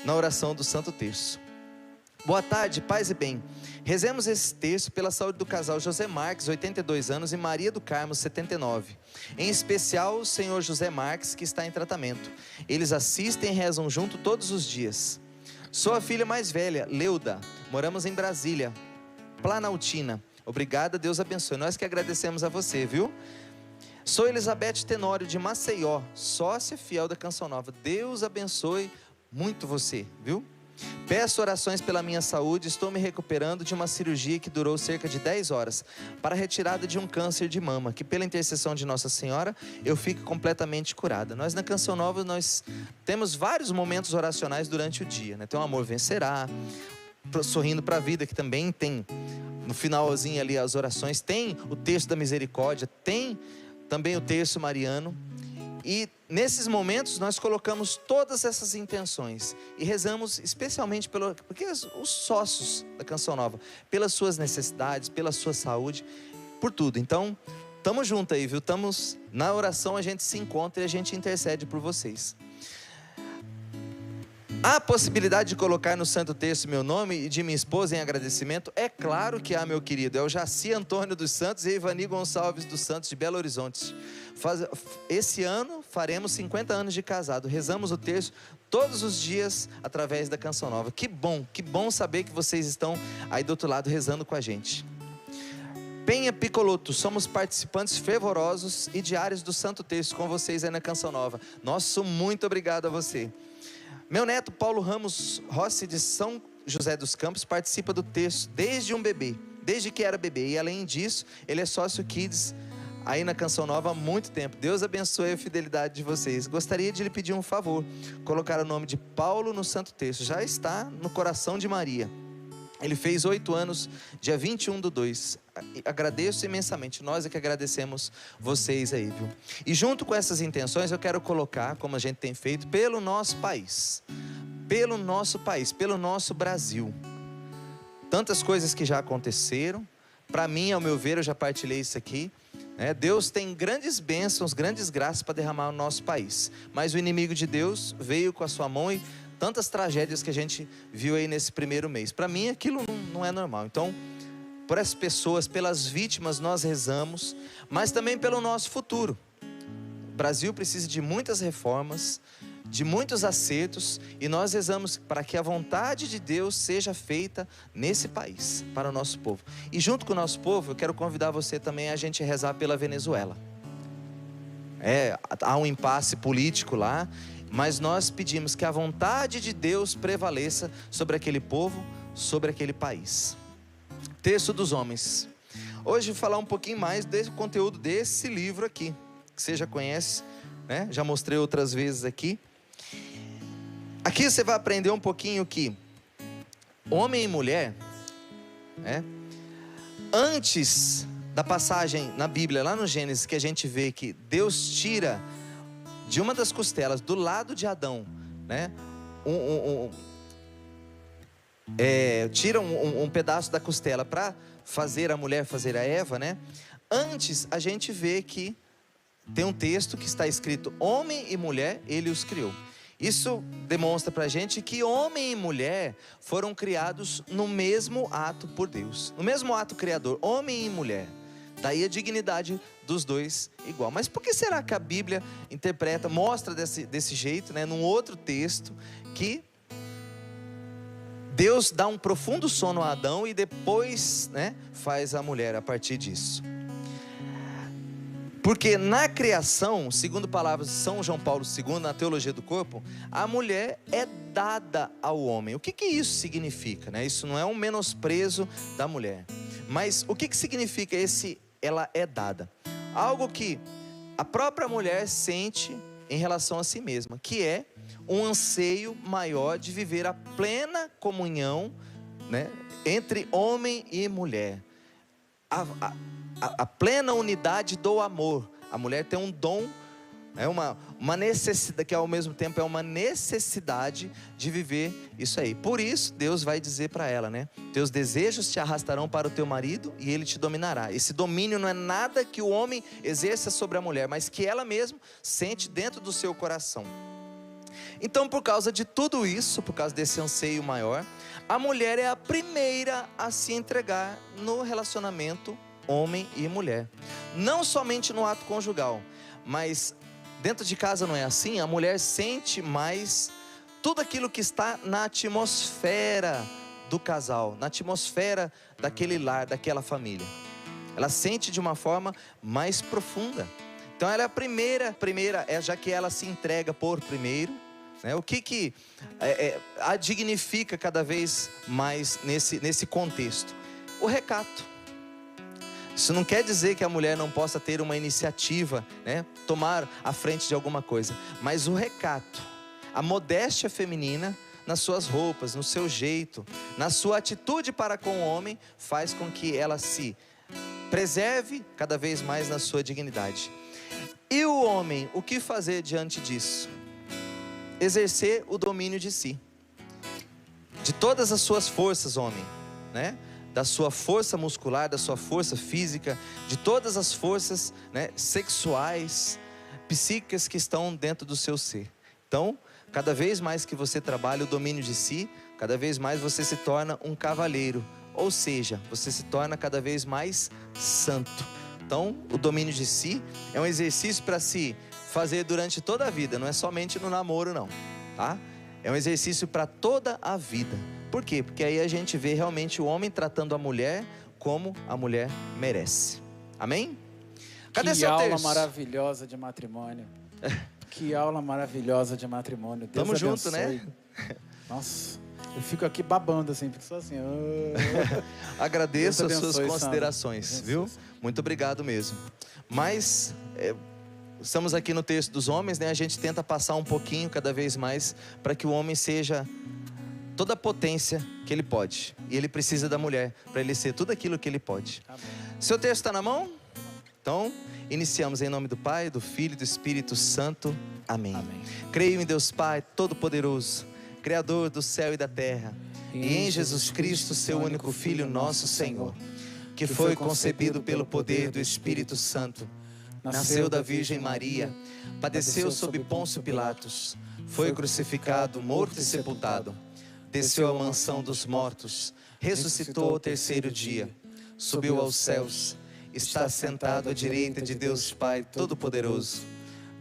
Speaker 25: na oração do Santo Terço. Boa tarde, paz e bem. Rezemos esse terço pela saúde do casal José Marques, 82 anos, e Maria do Carmo, 79. Em especial, o senhor José Marques, que está em tratamento. Eles assistem e rezam junto todos os dias. Sou a filha mais velha, Leuda. Moramos em Brasília, Planaltina. Obrigada, Deus abençoe. Nós que agradecemos a você, viu? Sou Elizabeth Tenório, de Maceió, sócia fiel da Canção Nova. Deus abençoe muito você, viu? Peço orações pela minha saúde. Estou me recuperando de uma cirurgia que durou cerca de 10 horas para a retirada de um câncer de mama, que pela intercessão de Nossa Senhora eu fico completamente curada. Nós na Canção Nova nós temos vários momentos oracionais durante o dia, né? Tem o Amor Vencerá, Sorrindo para a Vida, que também tem no finalzinho ali as orações, tem o Terço da Misericórdia, tem também o Terço Mariano. E nesses momentos nós colocamos todas essas intenções e rezamos especialmente porque os sócios da Canção Nova, pelas suas necessidades, pela sua saúde, por tudo. Então, estamos juntos aí, viu? Estamos na oração, a gente se encontra e a gente intercede por vocês. Há possibilidade de colocar no Santo Terço meu nome e de minha esposa em agradecimento? É claro que há, meu querido. É o Jaci Antônio dos Santos e Ivani Gonçalves dos Santos, de Belo Horizonte. Esse ano faremos 50 anos de casado. Rezamos o terço todos os dias através da Canção Nova. Que bom saber que vocês estão aí do outro lado rezando com a gente. Penha Picoloto, somos participantes fervorosos e diários do Santo Terço com vocês aí na Canção Nova. Nosso muito obrigado a você. Meu neto Paulo Ramos Rossi, de São José dos Campos, participa do terço desde um bebê. desde que era bebê. E além disso, ele é sócio Kids aí na Canção Nova há muito tempo. Deus abençoe a fidelidade de vocês. Gostaria de lhe pedir um favor, colocar o nome de Paulo no Santo Terço. Já está no coração de Maria. Ele fez 8 anos, dia 21/2. Agradeço imensamente. Nós é que agradecemos vocês aí, viu? E junto com essas intenções, eu quero colocar, como a gente tem feito, pelo nosso país. Pelo nosso país, pelo nosso Brasil. Tantas coisas que já aconteceram. Para mim, ao meu ver, eu já partilhei isso aqui. Deus tem grandes bênçãos, grandes graças para derramar no nosso país. Mas o inimigo de Deus veio com a sua mão e tantas tragédias que a gente viu aí nesse primeiro mês. Para mim, aquilo não é normal. Então, por essas pessoas, pelas vítimas, nós rezamos, mas também pelo nosso futuro. O Brasil precisa de muitas reformas, de muitos acertos, e nós rezamos para que a vontade de Deus seja feita nesse país, para o nosso povo. E junto com o nosso povo, eu quero convidar você também a gente rezar pela Venezuela. Há um impasse político lá, mas nós pedimos que a vontade de Deus prevaleça sobre aquele povo, sobre aquele país. Terço dos Homens. Hoje vou falar um pouquinho mais desse conteúdo desse livro aqui, que você já conhece, né? Já mostrei outras vezes aqui. Aqui você vai aprender um pouquinho que homem e mulher, antes da passagem na Bíblia, lá no Gênesis, que a gente vê que Deus tira de uma das costelas, do lado de Adão, tira um pedaço da costela para fazer a mulher, fazer a Eva, Antes a gente vê que tem um texto que está escrito: homem e mulher, ele os criou. Isso demonstra para a gente que homem e mulher foram criados no mesmo ato por Deus, no mesmo ato criador, homem e mulher. Daí a dignidade dos dois igual. Mas por que será que a Bíblia interpreta, mostra desse jeito, num outro texto, que Deus dá um profundo sono a Adão e depois faz a mulher a partir disso? Porque na criação, segundo palavras de São João Paulo II, na Teologia do Corpo, a mulher é dada ao homem. O que isso significa? Isso não é um menosprezo da mulher. Mas o que significa ela é dada? Algo que a própria mulher sente em relação a si mesma, que é um anseio maior de viver a plena comunhão, entre homem e mulher. A plena unidade do amor. A mulher tem um dom, uma necessidade, que ao mesmo tempo é uma necessidade de viver isso aí. Por isso Deus vai dizer para ela, teus desejos te arrastarão para o teu marido e ele te dominará. Esse domínio não é nada que o homem exerça sobre a mulher, mas que ela mesma sente dentro do seu coração. Então, por causa de tudo isso, por causa desse anseio maior, a mulher é a primeira a se entregar no relacionamento homem e mulher. Não somente no ato conjugal, mas dentro de casa não é assim. A mulher sente mais tudo aquilo que está na atmosfera do casal, na atmosfera daquele lar, daquela família. Ela sente de uma forma mais profunda. Então ela é a primeira, já que ela se entrega por primeiro. O que a dignifica cada vez mais nesse contexto? O recato. Isso não quer dizer que a mulher não possa ter uma iniciativa, tomar a frente de alguma coisa. Mas o recato, a modéstia feminina nas suas roupas, no seu jeito, na sua atitude para com o homem, faz com que ela se preserve cada vez mais na sua dignidade. E o homem, o que fazer diante disso? Exercer o domínio de si. De todas as suas forças, homem, da sua força muscular, da sua força física, de todas as forças sexuais, psíquicas que estão dentro do seu ser. Então, cada vez mais que você trabalha o domínio de si, cada vez mais você se torna um cavaleiro, ou seja, você se torna cada vez mais santo. Então, o domínio de si é um exercício para se fazer durante toda a vida, não é somente no namoro não, tá? É um exercício para toda a vida. Por quê? Porque aí a gente vê realmente o homem tratando a mulher como a mulher merece. Amém? Cadê seu terço?
Speaker 24: Que aula maravilhosa de matrimônio. Que aula maravilhosa de matrimônio. Deus
Speaker 25: Tamo
Speaker 24: abençoe.
Speaker 25: junto, né?
Speaker 24: Nossa, Eu fico aqui babando, assim, fico só assim.
Speaker 25: Agradeço as
Speaker 24: Deus
Speaker 25: suas
Speaker 24: abençoe,
Speaker 25: considerações,
Speaker 24: Sandra.
Speaker 25: viu? Muito obrigado mesmo. Mas estamos aqui no texto dos homens, né? A gente tenta passar um pouquinho cada vez mais para que o homem seja toda a potência que ele pode. E ele precisa da mulher para ele ser tudo aquilo que ele pode. Seu texto está na mão? Então, iniciamos em nome do Pai, do Filho e do Espírito Santo. Amém. Creio em Deus Pai Todo-Poderoso, Criador do céu e da terra, e em Jesus Cristo, seu único Filho, nosso Senhor, que foi concebido pelo poder do Espírito Santo, nasceu da Virgem Maria, padeceu sob Pôncio Pilatos, foi crucificado, morto e sepultado, desceu à mansão dos mortos, ressuscitou ao terceiro dia, subiu aos céus, está sentado à direita de Deus Pai Todo-Poderoso,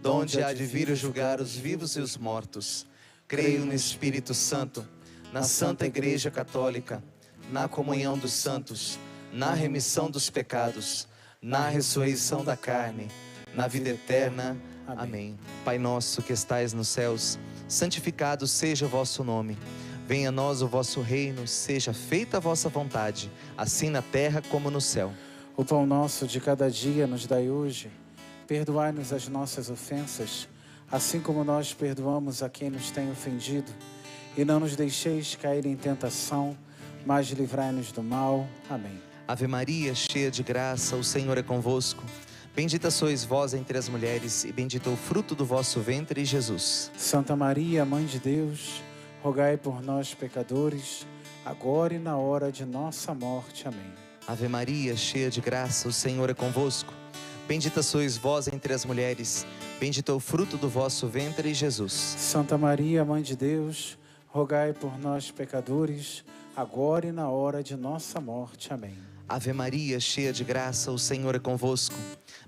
Speaker 25: donde há de vir julgar os vivos e os mortos. Creio no Espírito Santo, na Santa Igreja Católica, na comunhão dos santos, na remissão dos pecados, na ressurreição da carne, na vida eterna. Amém. Pai nosso que estais nos céus, santificado seja o vosso nome. Venha a nós o vosso reino, seja feita a vossa vontade, assim na terra como no céu.
Speaker 24: O pão nosso de cada dia nos dai hoje. Perdoai-nos as nossas ofensas, assim como nós perdoamos a quem nos tem ofendido. E não nos deixeis cair em tentação, mas livrai-nos do mal. Amém.
Speaker 25: Ave Maria, cheia de graça, o Senhor é convosco. Bendita sois vós entre as mulheres, e bendito é o fruto do vosso ventre, Jesus.
Speaker 24: Santa Maria, Mãe de Deus, rogai por nós, pecadores, agora e na hora de nossa morte. Amém.
Speaker 25: Ave Maria, cheia de graça, o Senhor é convosco. Bendita sois vós entre as mulheres, bendito é o fruto do vosso ventre, Jesus.
Speaker 24: Santa Maria, Mãe de Deus, rogai por nós, pecadores, agora e na hora de nossa morte. Amém.
Speaker 25: Ave Maria, cheia de graça, o Senhor é convosco.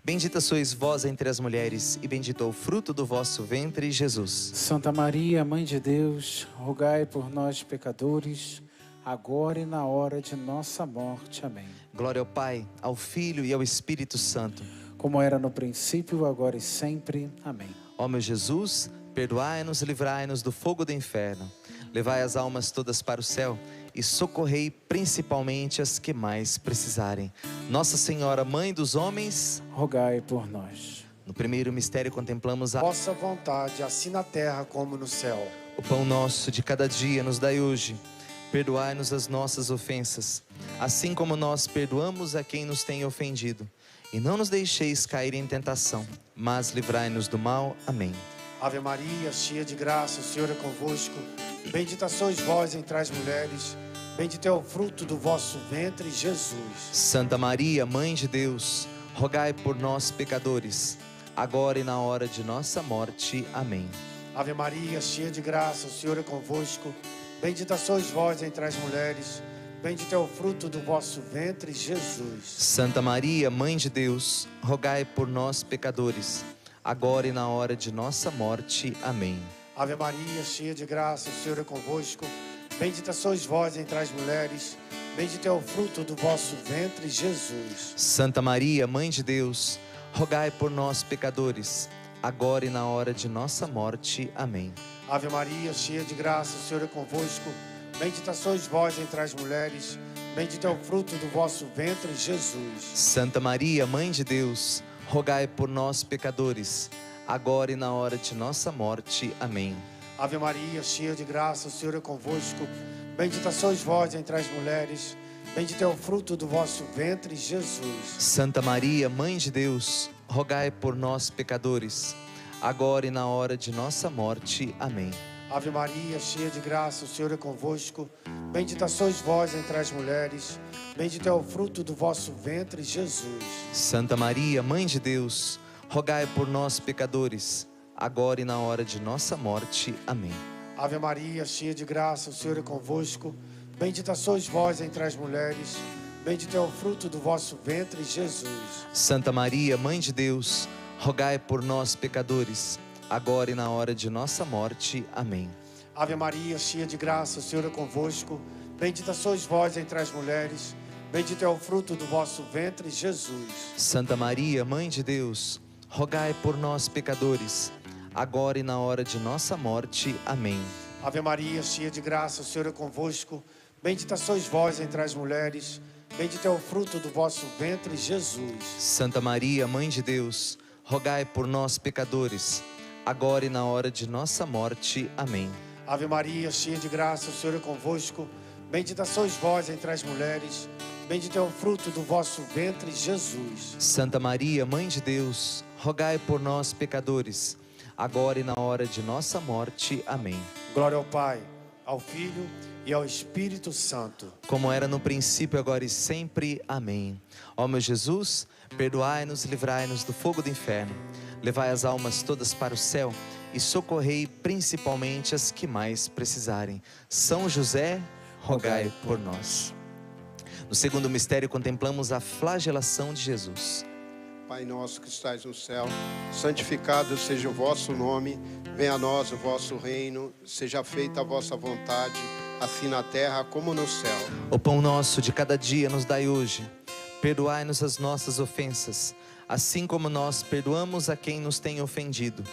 Speaker 25: Bendita sois vós entre as mulheres, e bendito é o fruto do vosso ventre, Jesus.
Speaker 24: Santa Maria, Mãe de Deus, rogai por nós, pecadores, agora e na hora de nossa morte. Amém.
Speaker 25: Glória ao Pai, ao Filho e ao Espírito Santo,
Speaker 24: como era no princípio, agora e sempre. Amém.
Speaker 25: Ó meu Jesus, perdoai-nos e livrai-nos do fogo do inferno. Levai as almas todas para o céu e socorrei principalmente as que mais precisarem. Nossa Senhora, Mãe dos homens,
Speaker 24: rogai por nós.
Speaker 25: No primeiro mistério contemplamos a
Speaker 1: vossa vontade, assim na terra como no céu.
Speaker 25: O pão nosso de cada dia nos dai hoje. Perdoai-nos as nossas ofensas, assim como nós perdoamos a quem nos tem ofendido. E não nos deixeis cair em tentação, mas livrai-nos do mal. Amém.
Speaker 1: Ave Maria, cheia de graça, o Senhor é convosco. Bendita sois vós entre as mulheres, bendito é o fruto do vosso ventre, Jesus.
Speaker 25: Santa Maria, Mãe de Deus, rogai por nós, pecadores, agora e na hora de nossa morte. Amém.
Speaker 1: Ave Maria, cheia de graça, o Senhor é convosco. Bendita sois vós entre as mulheres, bendito é o fruto do vosso ventre, Jesus.
Speaker 25: Santa Maria, Mãe de Deus, rogai por nós, pecadores, agora e na hora de nossa morte. Amém.
Speaker 1: Ave Maria, cheia de graça, o Senhor é convosco. Bendita sois vós entre as mulheres, bendito é o fruto do vosso ventre, Jesus.
Speaker 25: Santa Maria, Mãe de Deus, rogai por nós, pecadores, agora e na hora de nossa morte. Amém.
Speaker 1: Ave Maria, cheia de graça, o Senhor é convosco. Bendita sois vós entre as mulheres, bendito é o fruto do vosso ventre, Jesus.
Speaker 25: Santa Maria, Mãe de Deus, rogai por nós, pecadores, agora e na hora de nossa morte. Amém.
Speaker 1: Ave Maria, cheia de graça, o Senhor é convosco. Bendita sois vós entre as mulheres, bendito é o fruto do vosso ventre, Jesus.
Speaker 25: Santa Maria, Mãe de Deus, rogai por nós, pecadores, agora e na hora de nossa morte. Amém.
Speaker 1: Ave Maria, cheia de graça, o Senhor é convosco. Bendita sois vós entre as mulheres, bendito é o fruto do vosso ventre, Jesus.
Speaker 25: Santa Maria, Mãe de Deus, rogai por nós, pecadores, agora e na hora de nossa morte. Amém.
Speaker 1: Ave Maria, cheia de graça, o Senhor é convosco. Bendita sois vós entre as mulheres, bendito é o fruto do vosso ventre, Jesus.
Speaker 25: Santa Maria, Mãe de Deus, rogai por nós, pecadores, agora e na hora de nossa morte. Amém.
Speaker 1: Ave Maria, cheia de graça, o Senhor é convosco. Bendita sois vós entre as mulheres, bendito é o fruto do vosso ventre, Jesus.
Speaker 25: Santa Maria, Mãe de Deus, rogai por nós, pecadores, agora e na hora de nossa morte. Amém.
Speaker 1: Ave Maria, cheia de graça, o Senhor é convosco. Bendita sois vós entre as mulheres. Bendito é o fruto do vosso ventre, Jesus.
Speaker 25: Santa Maria, Mãe de Deus, rogai por nós, pecadores, agora e na hora de nossa morte. Amém.
Speaker 1: Ave Maria, cheia de graça, o Senhor é convosco. Bendita sois vós entre as mulheres. Bendito é o fruto do vosso ventre, Jesus.
Speaker 25: Santa Maria, Mãe de Deus, rogai por nós, pecadores, agora e na hora de nossa morte. Amém.
Speaker 1: Glória ao Pai, ao Filho e ao Espírito Santo.
Speaker 25: Como era no princípio, agora e sempre. Amém. Ó meu Jesus, perdoai-nos, livrai-nos do fogo do inferno. Levai as almas todas para o céu e socorrei principalmente as que mais precisarem. São José, rogai por nós. No segundo mistério, contemplamos a flagelação de Jesus.
Speaker 3: Pai nosso que estais no céu, santificado seja o vosso nome, venha a nós o vosso reino, seja feita a vossa vontade, assim na terra como no céu.
Speaker 25: O pão nosso de cada dia nos dai hoje. Perdoai-nos as nossas ofensas, assim como nós perdoamos a quem nos tem ofendido.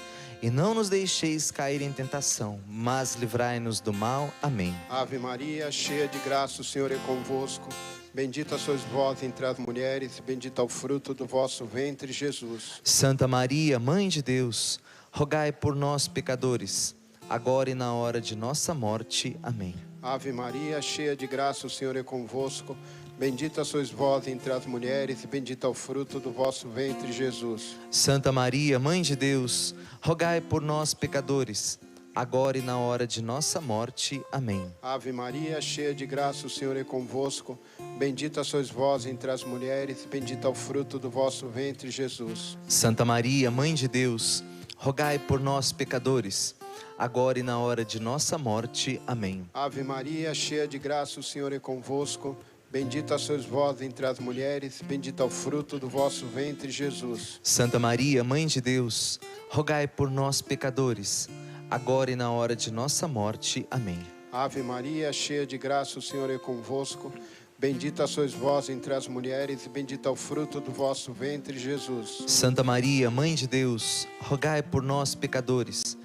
Speaker 25: E não nos deixeis cair em tentação, mas livrai-nos do mal. Amém.
Speaker 3: Ave Maria, cheia de graça, o Senhor é convosco. Bendita sois vós entre as mulheres, bendito é o fruto do vosso ventre, Jesus.
Speaker 25: Santa Maria, Mãe de Deus, rogai por nós, pecadores, agora e na hora de nossa morte. Amém.
Speaker 3: Ave Maria, cheia de graça, o Senhor é convosco. Bendita sois vós entre as mulheres, e bendito é o fruto do vosso ventre, Jesus.
Speaker 25: Santa Maria, Mãe de Deus, rogai por nós, pecadores, agora e na hora de nossa morte. Amém.
Speaker 3: Ave Maria, cheia de graça, o Senhor é convosco. Bendita sois vós entre as mulheres, bendito é o fruto do vosso ventre, Jesus.
Speaker 25: Santa Maria, Mãe de Deus, rogai por nós, pecadores, agora e na hora de nossa morte. Amém.
Speaker 3: Ave Maria, cheia de graça, o Senhor é convosco. Bendita sois vós entre as mulheres, bendito é o fruto do vosso ventre, Jesus.
Speaker 25: Santa Maria, Mãe de Deus, rogai por nós, pecadores, agora e na hora de nossa morte. Amém.
Speaker 3: Ave Maria, cheia de graça, o Senhor é convosco. Bendita sois vós entre as mulheres, e bendito é o fruto do vosso ventre, Jesus.
Speaker 25: Santa Maria, Mãe de Deus, rogai por nós, pecadores,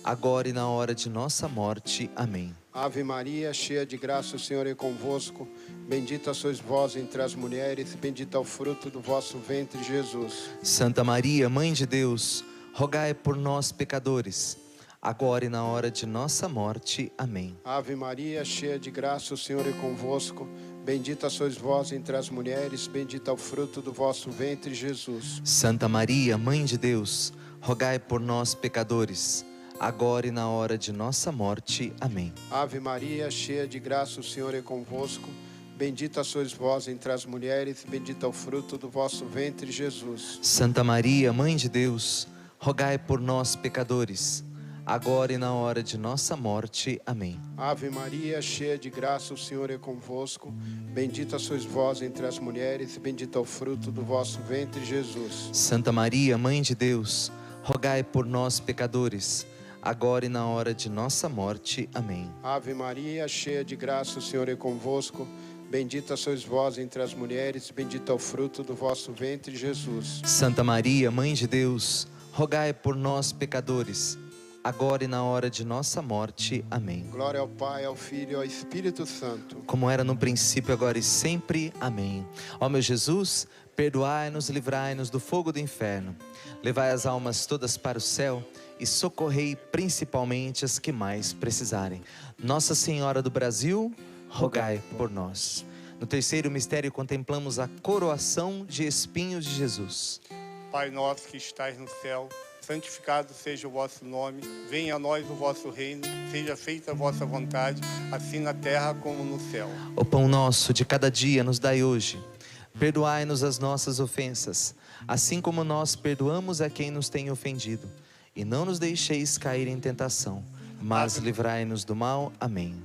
Speaker 25: agora e na hora de nossa morte. Amém.
Speaker 3: Ave Maria, cheia de graça, o Senhor é convosco. Bendita sois vós entre as mulheres, e bendito é o fruto do vosso ventre, Jesus.
Speaker 25: Santa Maria, Mãe de Deus, rogai por nós, pecadores, agora e na hora de nossa morte. Amém.
Speaker 3: Ave Maria, cheia de graça, o Senhor é convosco. Bendita sois vós entre as mulheres, bendito é o fruto do vosso ventre, Jesus.
Speaker 25: Santa Maria, Mãe de Deus, rogai por nós, pecadores, agora e na hora de nossa morte. Amém.
Speaker 3: Ave Maria, cheia de graça, o Senhor é convosco. Bendita sois vós entre as mulheres, bendito é o fruto do vosso ventre, Jesus.
Speaker 25: Santa Maria, Mãe de Deus, rogai por nós, pecadores, agora e na hora de nossa morte. Amém.
Speaker 3: Ave Maria, cheia de graça, o Senhor é convosco. Bendita sois vós entre as mulheres, bendito é o fruto do vosso ventre, Jesus.
Speaker 25: Santa Maria, Mãe de Deus, rogai por nós, pecadores, agora e na hora de nossa morte. Amém.
Speaker 3: Ave Maria, cheia de graça, o Senhor é convosco. Bendita sois vós entre as mulheres, bendito é o fruto do vosso ventre, Jesus.
Speaker 25: Santa Maria, Mãe de Deus, rogai por nós, pecadores, agora e na hora de nossa morte. Amém.
Speaker 3: Glória ao Pai, ao Filho e ao Espírito Santo.
Speaker 25: Como era no princípio, agora e sempre. Amém. Ó meu Jesus, perdoai-nos, livrai-nos do fogo do inferno. Levai as almas todas para o céu e socorrei principalmente as que mais precisarem. Nossa Senhora do Brasil, rogai por nós. No terceiro mistério, contemplamos a coroação de espinhos de Jesus.
Speaker 5: Pai nosso que estais no céu, santificado seja o vosso nome, venha a nós o vosso reino, seja feita a vossa vontade, assim na terra como no céu.
Speaker 25: O pão nosso de cada dia nos dai hoje. Perdoai-nos as nossas ofensas, assim como nós perdoamos a quem nos tem ofendido. E não nos deixeis cair em tentação, mas livrai-nos do mal. Amém.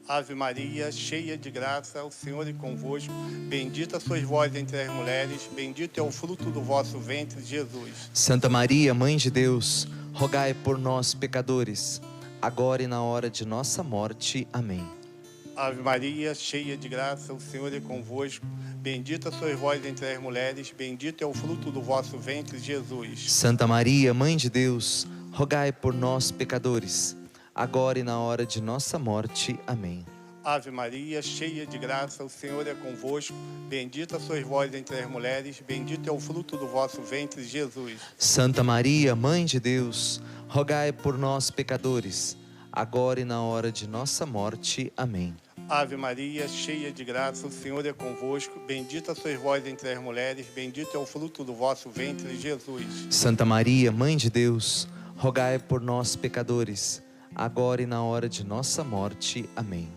Speaker 5: Ave Maria, cheia de graça, o Senhor é convosco. Bendita sois vós entre as mulheres, bendito é o fruto do vosso ventre, Jesus.
Speaker 25: Santa Maria, Mãe de Deus, rogai por nós, pecadores, agora e na hora de nossa morte. Amém.
Speaker 5: Ave Maria, cheia de graça, o Senhor é convosco. Bendita sois vós entre as mulheres, bendito é o fruto do vosso ventre, Jesus.
Speaker 25: Santa Maria, Mãe de Deus, rogai por nós, pecadores, agora e na hora de nossa morte. Amém.
Speaker 5: Ave Maria, cheia de graça, o Senhor é convosco. Bendita sois vós entre as mulheres, bendito é o fruto do vosso ventre, Jesus.
Speaker 25: Santa Maria, Mãe de Deus, rogai por nós, pecadores, agora e na hora de nossa morte. Amém.
Speaker 5: Ave Maria, cheia de graça, o Senhor é convosco. Bendita sois vós entre as mulheres, bendito é o fruto do vosso ventre, Jesus.
Speaker 25: Santa Maria, Mãe de Deus, rogai por nós, pecadores, agora e na hora de nossa morte. Amém.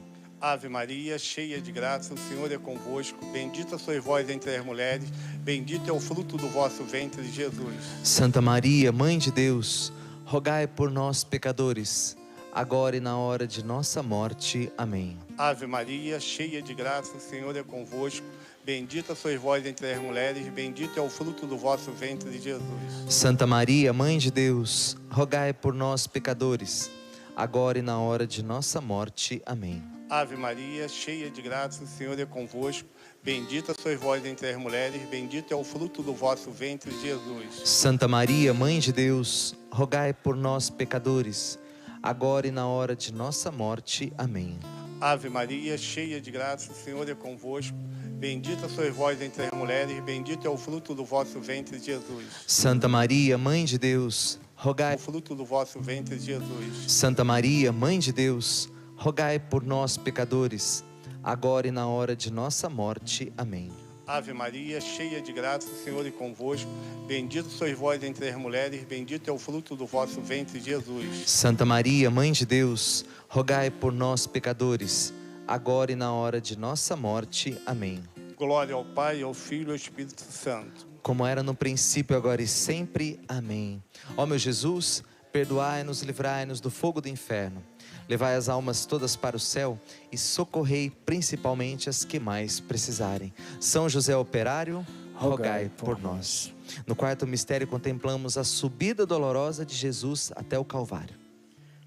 Speaker 5: Ave Maria, cheia de graça, o Senhor é convosco. Bendita sois vós entre as mulheres, bendito é o fruto do vosso ventre, Jesus.
Speaker 25: Santa Maria, Mãe de Deus, rogai por nós, pecadores, agora e na hora de nossa morte. Amém.
Speaker 5: Ave Maria, cheia de graça, o Senhor é convosco. Bendita sois vós entre as mulheres, bendito é o fruto do vosso ventre, Jesus.
Speaker 25: Santa Maria, Mãe de Deus, rogai por nós, pecadores, agora e na hora de nossa morte. Amém.
Speaker 5: Ave Maria, cheia de graça, o Senhor é convosco. Bendita sois vós entre as mulheres, bendito é o fruto do vosso ventre, Jesus.
Speaker 25: Santa Maria, Mãe de Deus, rogai por nós, pecadores, agora e na hora de nossa morte. Amém.
Speaker 5: Ave Maria, cheia de graça, o Senhor é convosco. Bendita sois vós entre as mulheres, bendito é o fruto do vosso ventre, Jesus.
Speaker 25: Santa Maria, Mãe de Deus, rogai
Speaker 5: o fruto do vosso ventre, Jesus.
Speaker 25: Santa Maria, Mãe de Deus, rogai por nós, pecadores, agora e na hora de nossa morte. Amém.
Speaker 5: Ave Maria, cheia de graça, o Senhor é convosco. Bendito sois vós entre as mulheres, bendito é o fruto do vosso ventre, Jesus.
Speaker 25: Santa Maria, Mãe de Deus, rogai por nós, pecadores, agora e na hora de nossa morte. Amém.
Speaker 5: Glória ao Pai, ao Filho e ao Espírito Santo.
Speaker 25: Como era no princípio, agora e sempre. Amém. Ó meu Jesus, perdoai-nos, livrai-nos do fogo do inferno. Levai as almas todas para o céu e socorrei principalmente as que mais precisarem. São José Operário, rogai por nós. No quarto mistério contemplamos a subida dolorosa de Jesus até o Calvário.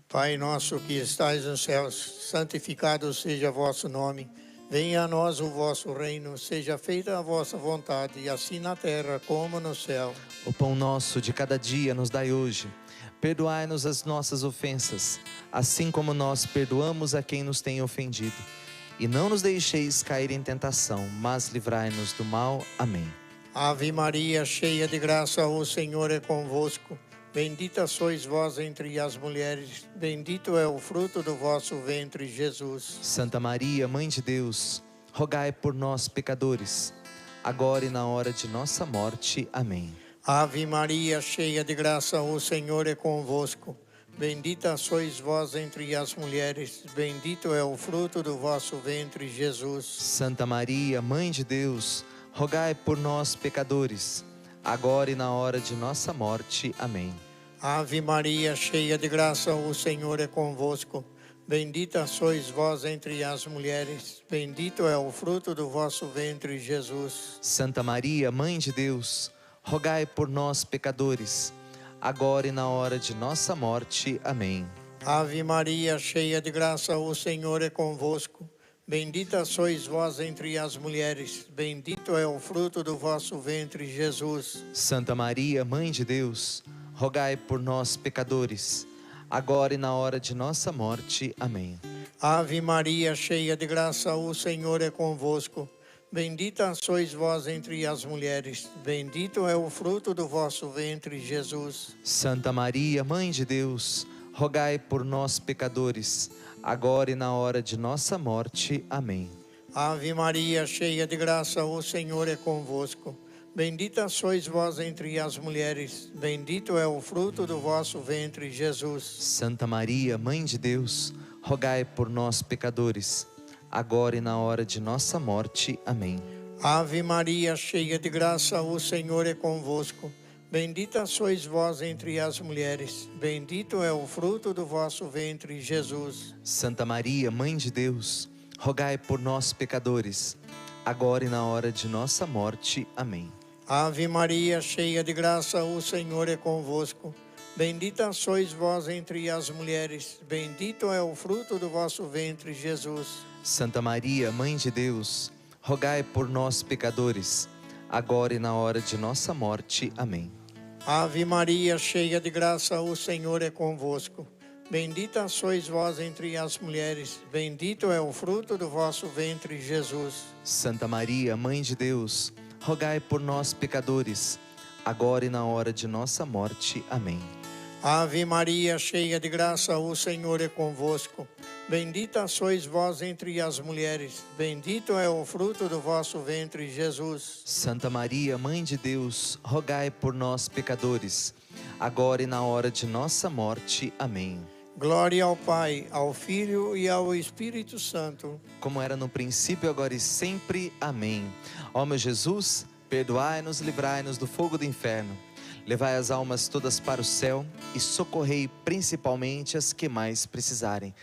Speaker 4: Pai nosso que estais nos céus, santificado seja vosso nome. Venha a nós o vosso reino, seja feita a vossa vontade, assim na terra como no céu.
Speaker 25: O pão nosso de cada dia nos dai hoje. Perdoai-nos as nossas ofensas, assim como nós perdoamos a quem nos tem ofendido. E não nos deixeis cair em tentação, mas livrai-nos do mal. Amém.
Speaker 4: Ave Maria, cheia de graça, o Senhor é convosco. Bendita sois vós entre as mulheres, bendito é o fruto do vosso ventre, Jesus.
Speaker 25: Santa Maria, Mãe de Deus, rogai por nós, pecadores, agora e na hora de nossa morte. Amém.
Speaker 4: Ave Maria, cheia de graça, o Senhor é convosco. Bendita sois vós entre as mulheres, bendito é o fruto do vosso ventre, Jesus.
Speaker 25: Santa Maria, Mãe de Deus, rogai por nós, pecadores, agora e na hora de nossa morte. Amém.
Speaker 4: Ave Maria, cheia de graça, o Senhor é convosco. Bendita sois vós entre as mulheres, bendito é o fruto do vosso ventre, Jesus.
Speaker 25: Santa Maria, Mãe de Deus, rogai por nós, pecadores, agora e na hora de nossa morte. Amém.
Speaker 4: Ave Maria, cheia de graça, o Senhor é convosco. Bendita sois vós entre as mulheres, bendito é o fruto do vosso ventre, Jesus.
Speaker 25: Santa Maria, Mãe de Deus, rogai por nós, pecadores, agora e na hora de nossa morte. Amém.
Speaker 4: Ave Maria, cheia de graça, o Senhor é convosco. Bendita sois vós entre as mulheres, bendito é o fruto do vosso ventre, Jesus.
Speaker 25: Santa Maria, Mãe de Deus, rogai por nós, pecadores, agora e na hora de nossa morte. Amém.
Speaker 4: Ave Maria, cheia de graça, o Senhor é convosco. Bendita sois vós entre as mulheres, bendito é o fruto do vosso ventre, Jesus.
Speaker 25: Santa Maria, Mãe de Deus, rogai por nós, pecadores, agora e na hora de nossa morte. Amém.
Speaker 4: Ave Maria, cheia de graça, o Senhor é convosco. Bendita sois vós entre as mulheres, bendito é o fruto do vosso ventre, Jesus.
Speaker 25: Santa Maria, Mãe de Deus, rogai por nós, pecadores, agora e na hora de nossa morte. Amém.
Speaker 4: Ave Maria, cheia de graça, o Senhor é convosco. Bendita sois vós entre as mulheres, bendito é o fruto do vosso ventre, Jesus.
Speaker 25: Santa Maria, Mãe de Deus, rogai por nós, pecadores, agora e na hora de nossa morte. Amém.
Speaker 4: Ave Maria, cheia de graça, o Senhor é convosco. Bendita sois vós entre as mulheres, bendito é o fruto do vosso ventre, Jesus.
Speaker 25: Santa Maria, Mãe de Deus, rogai por nós, pecadores, agora e na hora de nossa morte. Amém.
Speaker 4: Ave Maria, cheia de graça, o Senhor é convosco. Bendita sois vós entre as mulheres, bendito é o fruto do vosso ventre, Jesus.
Speaker 25: Santa Maria, Mãe de Deus, rogai por nós, pecadores, agora e na hora de nossa morte. Amém.
Speaker 4: Glória ao Pai, ao Filho e ao Espírito Santo.
Speaker 25: Como era no princípio, agora e sempre. Amém. Ó meu Jesus, perdoai-nos, livrai-nos do fogo do inferno. Levai as almas todas para o céu e socorrei principalmente as que mais precisarem.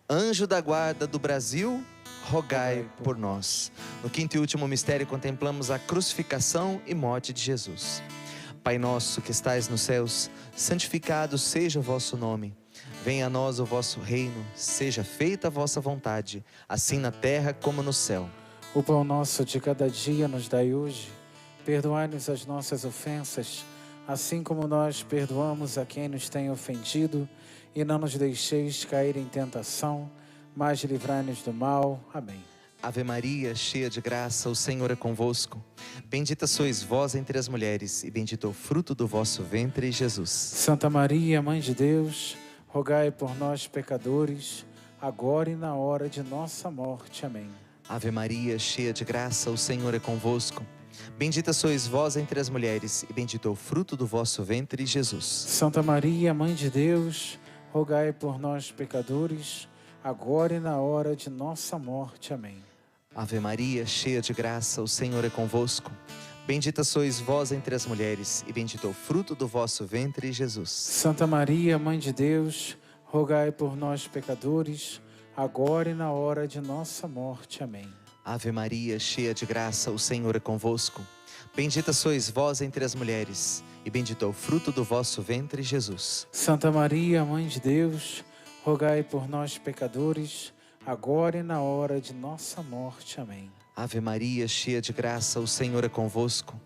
Speaker 25: Anjo da guarda do Brasil, rogai por nós. No quinto e último mistério, contemplamos a crucificação e morte de Jesus. Pai nosso que estais nos céus, santificado seja o vosso nome. Venha a nós o vosso reino, seja feita a vossa vontade, assim na terra como no céu.
Speaker 24: O pão nosso de cada dia nos dai hoje. Perdoai-nos as nossas ofensas, assim como nós perdoamos a quem nos tem ofendido, e não nos deixeis cair em tentação, mas livrai-nos do mal. Amém.
Speaker 25: Ave Maria, cheia de graça, o Senhor é convosco. Bendita sois vós entre as mulheres, e bendito é o fruto do vosso ventre, Jesus.
Speaker 24: Santa Maria, Mãe de Deus, rogai por nós, pecadores, agora e na hora de nossa morte. Amém.
Speaker 25: Ave Maria, cheia de graça, o Senhor é convosco. Bendita sois vós entre as mulheres, e bendito é o fruto do vosso ventre, Jesus.
Speaker 24: Santa Maria, Mãe de Deus, rogai por nós, pecadores, agora e na hora de nossa morte. Amém.
Speaker 25: Ave Maria, cheia de graça, o Senhor é convosco. Bendita sois vós entre as mulheres, e bendito é o fruto do vosso ventre, Jesus.
Speaker 24: Santa Maria, Mãe de Deus, rogai por nós, pecadores, agora e na hora de nossa morte. Amém.
Speaker 25: Ave Maria, cheia de graça, o Senhor é convosco. Bendita sois vós entre as mulheres, e bendito é o fruto do vosso ventre, Jesus.
Speaker 24: Santa Maria, Mãe de Deus, rogai por nós, pecadores, agora e na hora de nossa morte. Amém.
Speaker 25: Ave Maria, cheia de graça, o Senhor é convosco.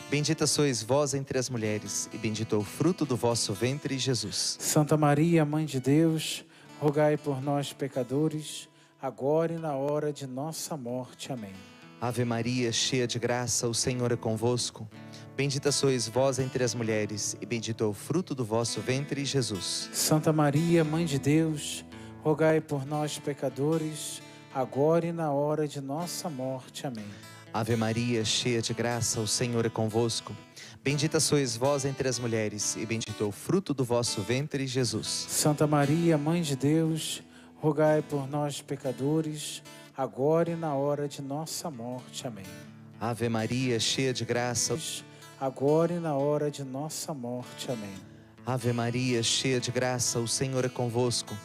Speaker 25: Bendita sois vós entre as mulheres, e bendito é o fruto do vosso ventre, Jesus.
Speaker 24: Santa Maria, Mãe de Deus, rogai por nós, pecadores, agora e na hora de nossa morte. Amém.
Speaker 25: Ave Maria, cheia de graça, o Senhor é convosco. Bendita sois vós entre as mulheres, e bendito é o fruto do vosso ventre, Jesus.
Speaker 24: Santa Maria, Mãe de Deus, rogai por nós, pecadores, agora e na hora de nossa morte. Amém.
Speaker 25: Ave Maria, cheia de graça, o Senhor é convosco. Bendita sois vós entre as mulheres, e bendito é o fruto do vosso ventre, Jesus.
Speaker 24: Santa Maria, Mãe de Deus, rogai por nós, pecadores, agora e na hora de nossa morte. Amém.
Speaker 25: Ave Maria, cheia de graça,
Speaker 24: agora e na hora de nossa morte. Amém.
Speaker 25: Ave Maria, cheia de graça, o Senhor é convosco.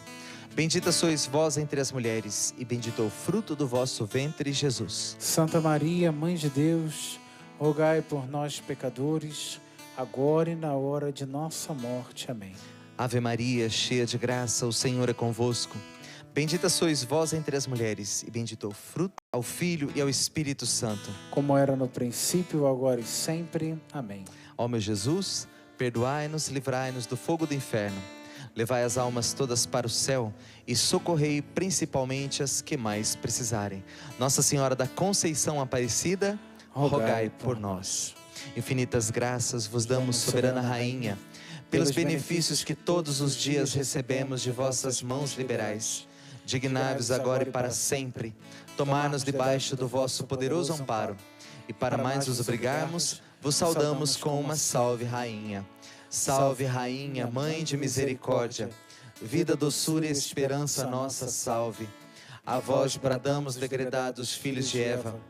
Speaker 25: Bendita sois vós entre as mulheres, e bendito é o fruto do vosso ventre, Jesus.
Speaker 24: Santa Maria, Mãe de Deus, rogai por nós, pecadores, agora e na hora de nossa morte. Amém.
Speaker 25: Ave Maria, cheia de graça, o Senhor é convosco. Bendita sois vós entre as mulheres, e bendito é o fruto ao Filho e ao Espírito Santo.
Speaker 24: Como era no princípio, agora e sempre. Amém.
Speaker 25: Ó meu Jesus, perdoai-nos, livrai-nos do fogo do inferno. Levai as almas todas para o céu e socorrei principalmente as que mais precisarem. Nossa Senhora da Conceição Aparecida, rogai por nós. Infinitas graças vos damos, soberana Rainha, pelos benefícios que todos os dias recebemos de vossas mãos liberais. Dignai-vos agora e para sempre tomar-nos debaixo do vosso poderoso amparo. E para mais vos obrigarmos, vos saudamos com uma salve, Rainha. Salve, Rainha, Mãe de misericórdia, vida, doçura e esperança nossa, salve. A vós bradamos, degredados filhos de Eva,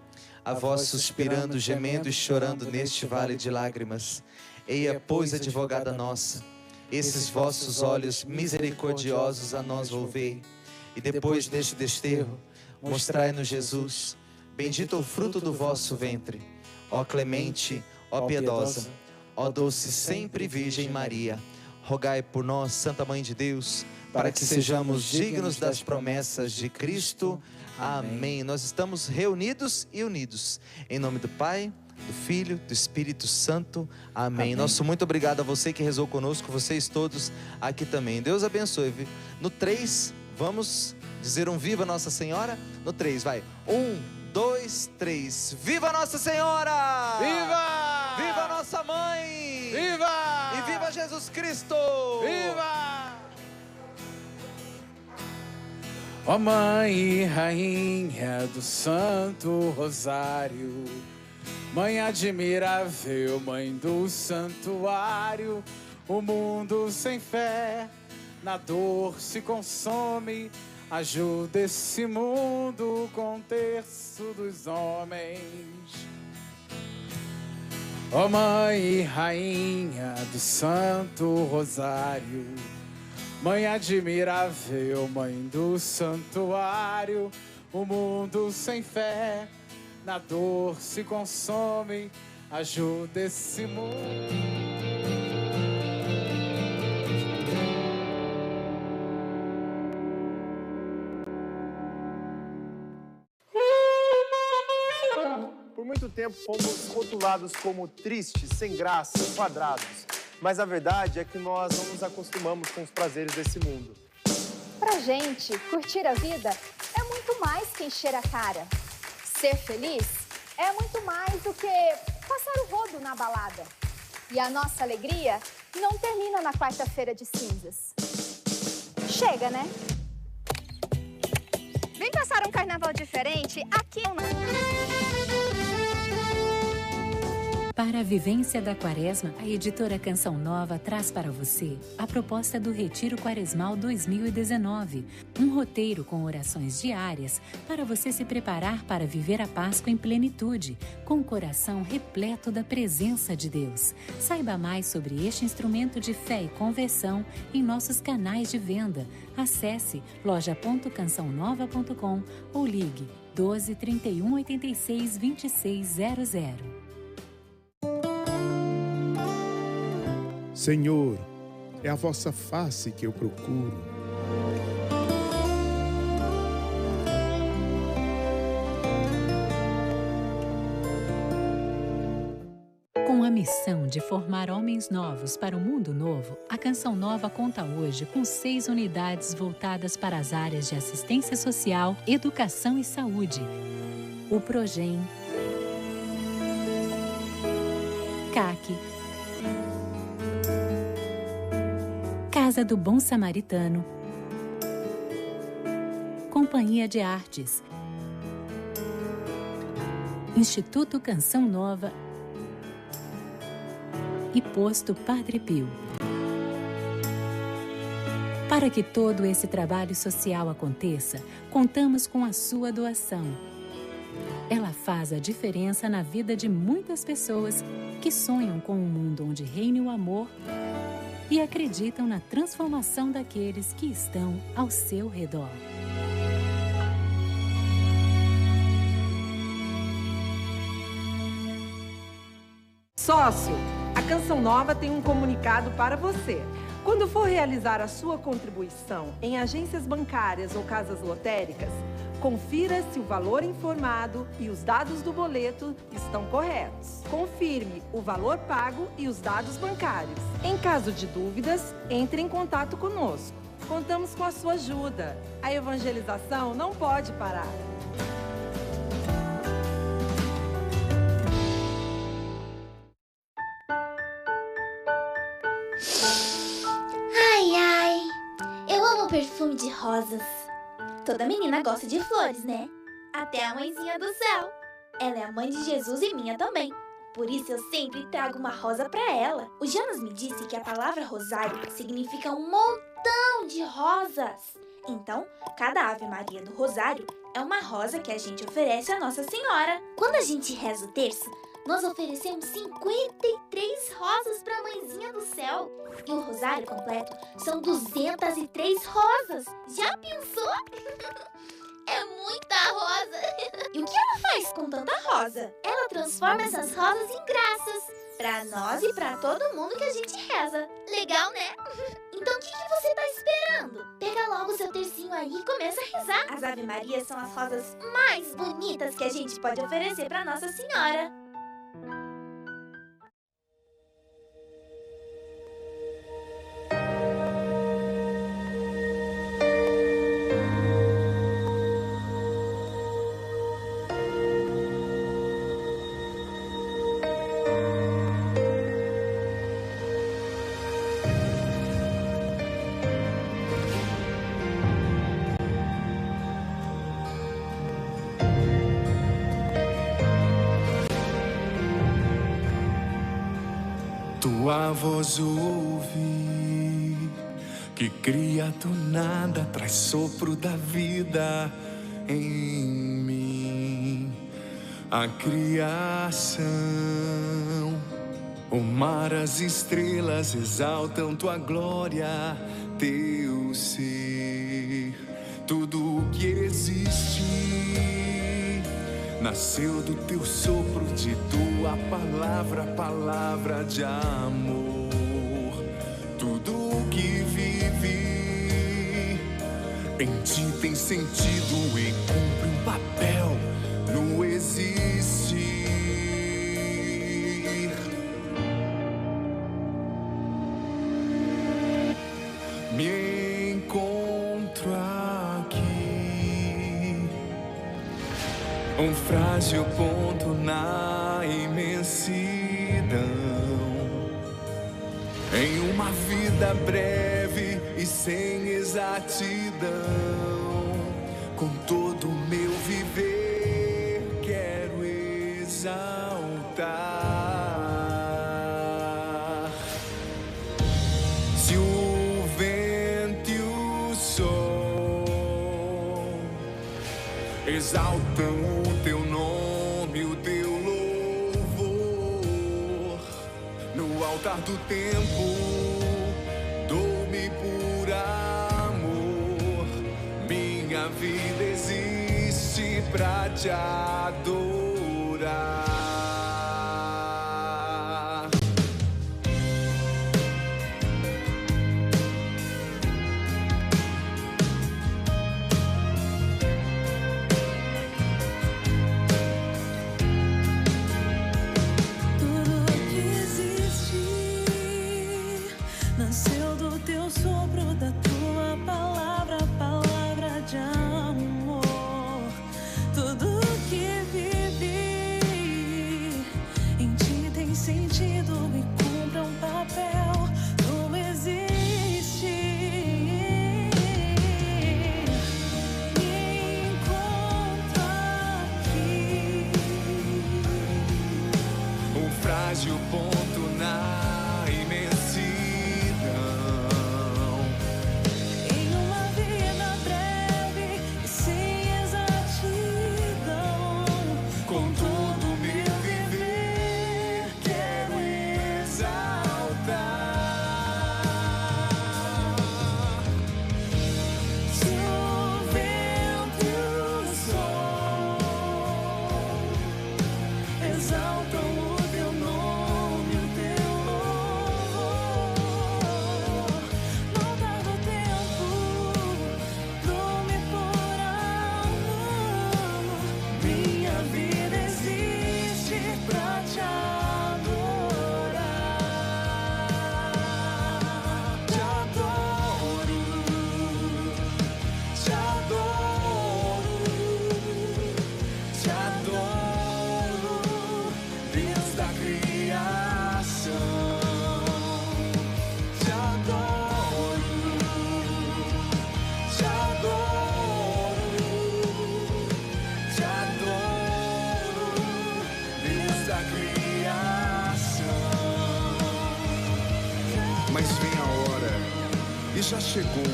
Speaker 25: a vós suspirando, gemendo e chorando neste vale de lágrimas. Eia, pois, advogada nossa, esses vossos olhos misericordiosos a nós volvei, e depois deste desterro, mostrai-nos Jesus, bendito o fruto do vosso ventre. Ó clemente, ó piedosa, ó doce sempre Virgem Maria, rogai por nós, Santa Mãe de Deus, para que sejamos dignos das promessas de Cristo. Amém. Nós estamos reunidos e unidos. Em nome do Pai, do Filho, do Espírito Santo. Amém. Nosso muito obrigado a você que rezou conosco, vocês todos aqui também. Deus abençoe. No 3, vamos dizer um viva Nossa Senhora? No 3, vai. 1, 2, 3. Viva Nossa Senhora!
Speaker 24: Viva!
Speaker 25: Viva Nossa Mãe!
Speaker 24: Viva!
Speaker 25: E viva Jesus Cristo!
Speaker 24: Viva! Ó Mãe e Rainha do Santo Rosário, Mãe admirável, Mãe do Santuário, o mundo sem fé na dor se consome. Ajuda esse mundo com um terço dos homens. Ó Mãe e Rainha do Santo Rosário, Mãe admirável, Mãe do Santuário, o mundo sem fé na dor se consome. Ajuda esse mundo.
Speaker 6: Por muito tempo fomos rotulados como tristes, sem graça, quadrados. Mas a verdade é que nós não nos acostumamos com os prazeres desse mundo.
Speaker 7: Pra gente, curtir a vida é muito mais que encher a cara. Ser feliz é muito mais do que passar o rodo na balada. E a nossa alegria não termina na quarta-feira de cinzas. Chega, né? Vem passar um carnaval diferente aqui no...
Speaker 21: Para a vivência da Quaresma, a editora Canção Nova traz para você a proposta do Retiro Quaresmal 2019, um roteiro com orações diárias para você se preparar para viver a Páscoa em plenitude, com o coração repleto da presença de Deus. Saiba mais sobre este instrumento de fé e conversão em nossos canais de venda. Acesse loja.cançãonova.com ou ligue 12 31 86 2600.
Speaker 20: Senhor, é a vossa face que eu procuro.
Speaker 21: Com a missão de formar homens novos para o mundo novo, a Canção Nova conta hoje com 6 unidades voltadas para as áreas de assistência social, educação e saúde. O Progem, CAC, Casa do Bom Samaritano, Companhia de Artes, Instituto Canção Nova e Posto Padre Pio. Para que todo esse trabalho social aconteça, contamos com a sua doação. Ela faz a diferença na vida de muitas pessoas que sonham com um mundo onde reine o amor e acreditam na transformação daqueles que estão ao seu redor.
Speaker 8: Sócio, a Canção Nova tem um comunicado para você. Quando for realizar a sua contribuição em agências bancárias ou casas lotéricas, confira se o valor informado e os dados do boleto estão corretos. Confirme o valor pago e os dados bancários. Em caso de dúvidas, entre em contato conosco. Contamos com a sua ajuda. A evangelização não pode parar.
Speaker 9: Ai, ai, eu amo perfume de rosas. Toda menina gosta de flores, né? Até a mãezinha do céu. Ela é a mãe de Jesus e minha também. Por isso eu sempre trago uma rosa pra ela. O Jonas me disse que a palavra rosário significa um montão de rosas. Então, cada Ave Maria do Rosário é uma rosa que a gente oferece à Nossa Senhora. Quando a gente reza o terço, nós oferecemos 53 rosas para a mãezinha do céu. E o rosário completo são 203 rosas. Já pensou? É muita rosa. E o que ela faz com tanta rosa? Ela transforma essas rosas em graças. Para nós e para todo mundo que a gente reza. Legal, né? Então o que você tá esperando? Pega logo seu tercinho aí e começa a rezar. As Ave Marias são as rosas mais bonitas que a gente pode oferecer para Nossa Senhora.
Speaker 10: tua voz ouvi, que cria do nada, traz sopro da vida em mim. A criação, o mar, as estrelas exaltam tua glória, teu ser. Tudo o que existe nasceu do teu sopro, de tua palavra, palavra de amor. Tudo o que vive em ti tem sentido e cumpre um papel no existir. Me encontro aqui, um frágil ponto na imensidão, em uma vida breve e sem exatidão. Com todo o meu viver quero exaltar. Se o vento e o sol exaltam o teu nome, o teu louvor, no altar do tempo dou-me por amor. Minha vida existe pra te adorar.
Speaker 2: Tudo que existe nasceu do teu sopro, da tua palavra, palavra de amor. Tudo que vive em ti tem sentido e cumpre um papel no existir. Me encontro aqui,
Speaker 10: Um frágil ponto na imensidão,
Speaker 2: em uma vida breve e sem exatidão.
Speaker 10: com todo o meu viver quero exaltar.
Speaker 2: Se o vento e o sol exaltam o teu nome, o teu louvor, no altar do tempo dou-me por amor. Minha vida existe pra te adorar. Te adoro, te adoro,
Speaker 10: Te adoro, Deus da criação.
Speaker 2: te adoro,
Speaker 10: Te adoro, te adoro, Deus da criação. Mas vem a hora, e já chegou,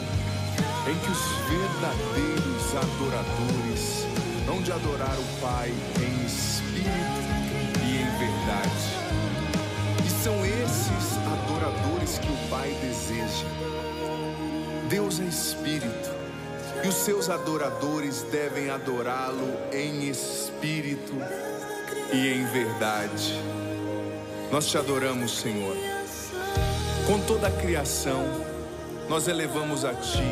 Speaker 10: em que os verdadeiros adoradores hão de adorar o Pai em espírito e em verdade. E são esses adoradores que o Pai deseja. Deus é espírito, e os seus adoradores devem adorá-lo em espírito e em verdade. Nós te adoramos, Senhor. Com toda a criação, nós elevamos a Ti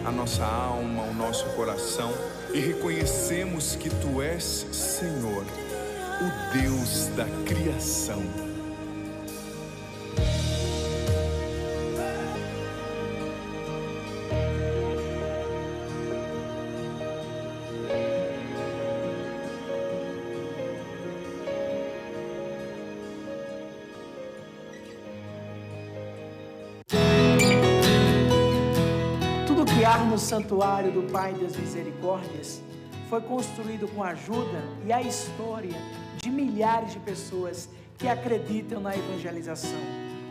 Speaker 10: a nossa alma, o nosso coração, e reconhecemos que Tu és, Senhor, o Deus da criação.
Speaker 11: Tudo que há no santuário do Pai das Misericórdias foi construído com a ajuda e a história de milhares de pessoas que acreditam na evangelização.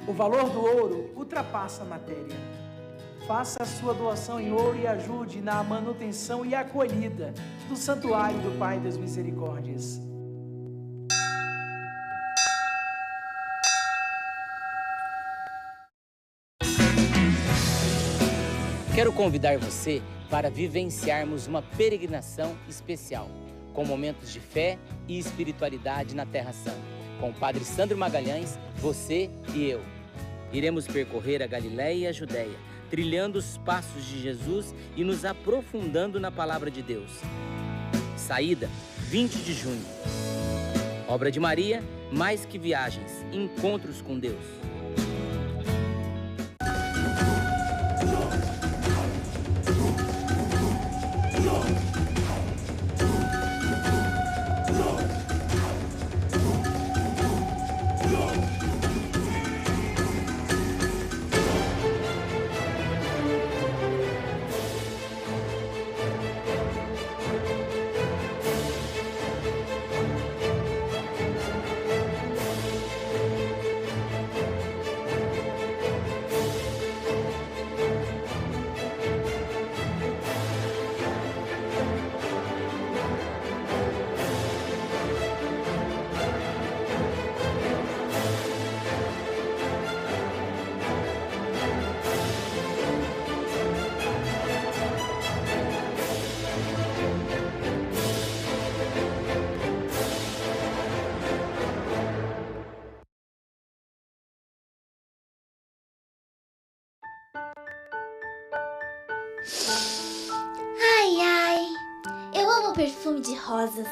Speaker 11: O valor do ouro ultrapassa a matéria. Faça a sua doação em ouro e ajude na manutenção e acolhida do Santuário do Pai das Misericórdias.
Speaker 12: Quero convidar você para vivenciarmos uma peregrinação especial, com momentos de fé e espiritualidade na Terra Santa. Com o Padre Sandro Magalhães, você e eu. Iremos percorrer a Galiléia e a Judéia, trilhando os passos de Jesus e nos aprofundando na Palavra de Deus. Saída, 20 de junho. Obra de Maria, mais que viagens, encontros com Deus.
Speaker 9: Ai, ai, eu amo perfume de rosas.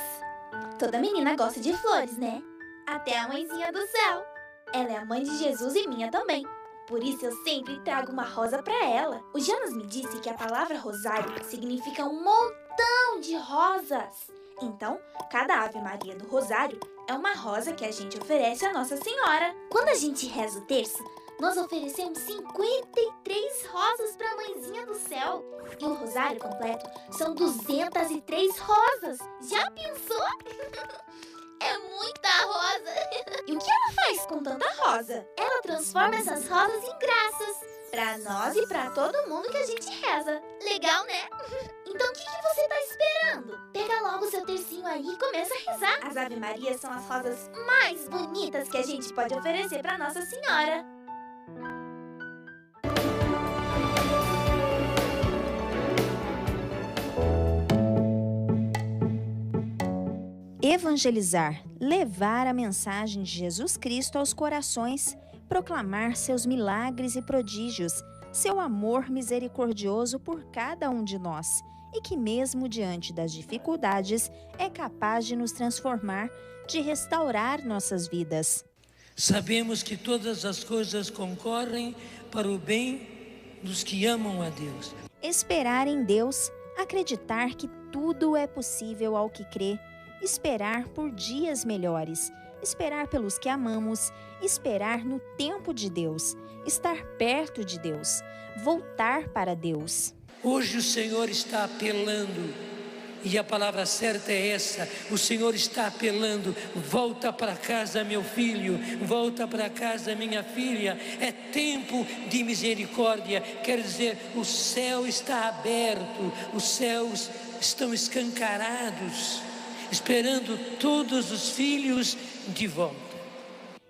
Speaker 9: Toda menina gosta de flores, né? Até a mãezinha do céu. Ela é a mãe de Jesus e minha também. Por isso eu sempre trago uma rosa pra ela. O Jonas me disse que a palavra rosário significa um montão de rosas. Então, cada Ave Maria do Rosário é uma rosa que a gente oferece à Nossa Senhora. Quando a gente reza o terço, nós oferecemos 53 rosas para a mãezinha do céu. E o rosário completo são 203 rosas. Já pensou? É muita rosa. E o que ela faz com tanta rosa? Ela transforma essas rosas em graças. Para nós e para todo mundo que a gente reza. Legal, né? Então o que você tá esperando? Pega logo o seu tercinho aí e começa a rezar. As Ave Marias são as rosas mais bonitas que a gente pode oferecer para Nossa Senhora.
Speaker 13: Evangelizar, levar a mensagem de Jesus Cristo aos corações, proclamar seus milagres e prodígios, seu amor misericordioso por cada um de nós e que mesmo diante das dificuldades é capaz de nos transformar, de restaurar nossas vidas.
Speaker 14: Sabemos que todas as coisas concorrem para o bem dos que amam a Deus.
Speaker 13: Esperar em Deus, acreditar que tudo é possível ao que crê, esperar por dias melhores, esperar pelos que amamos, esperar no tempo de Deus, estar perto de Deus, voltar para Deus.
Speaker 14: Hoje o Senhor está apelando, e a palavra certa é essa: o Senhor está apelando, volta para casa meu filho, volta para casa minha filha, é tempo de misericórdia, quer dizer, o céu está aberto, os céus estão escancarados, esperando todos os filhos de volta.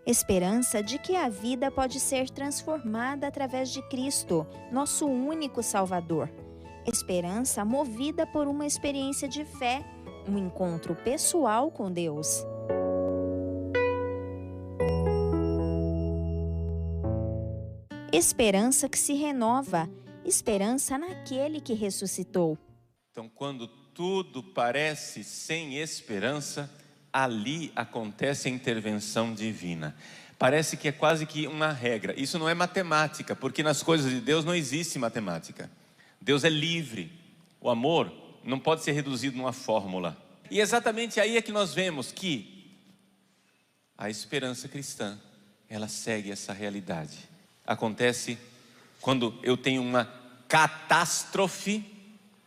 Speaker 13: Esperança de que a vida pode ser transformada através de Cristo, nosso único Salvador. Esperança movida por uma experiência de fé, um encontro pessoal com Deus. Esperança que se renova, esperança naquele que ressuscitou.
Speaker 15: Então, quando tudo parece sem esperança, ali acontece a intervenção divina. Parece que é quase que uma regra. Isso não é matemática, porque nas coisas de Deus não existe matemática. Deus é livre. O amor não pode ser reduzido numa fórmula. E exatamente aí é que nós vemos que a esperança cristã, ela segue essa realidade. Acontece quando eu tenho uma catástrofe,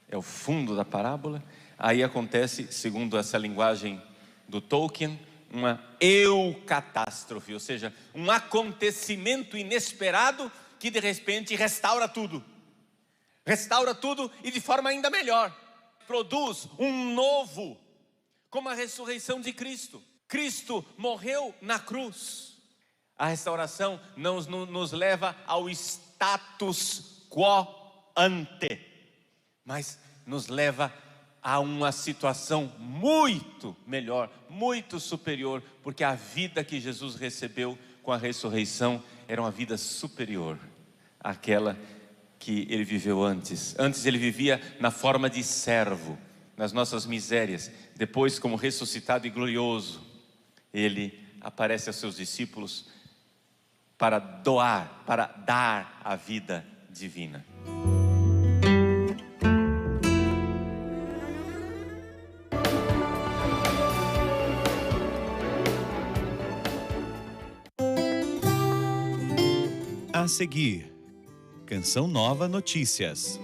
Speaker 15: é o fundo da parábola. Aí acontece, segundo essa linguagem do Tolkien, uma eucatástrofe, ou seja, um acontecimento inesperado que de repente restaura tudo e de forma ainda melhor, produz um novo, como a ressurreição de Cristo. Cristo morreu na cruz. A restauração não nos leva ao status quo ante, mas nos leva a uma situação muito melhor, muito superior, porque a vida que Jesus recebeu com a ressurreição era uma vida superior àquela que ele viveu antes. Antes ele vivia na forma de servo, nas nossas misérias. Depois, como ressuscitado e glorioso, ele aparece aos seus discípulos para doar, para dar a vida divina.
Speaker 16: A seguir, Canção Nova Notícias.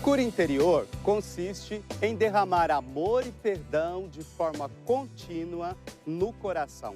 Speaker 17: Cura interior consiste em derramar amor e perdão de forma contínua no coração.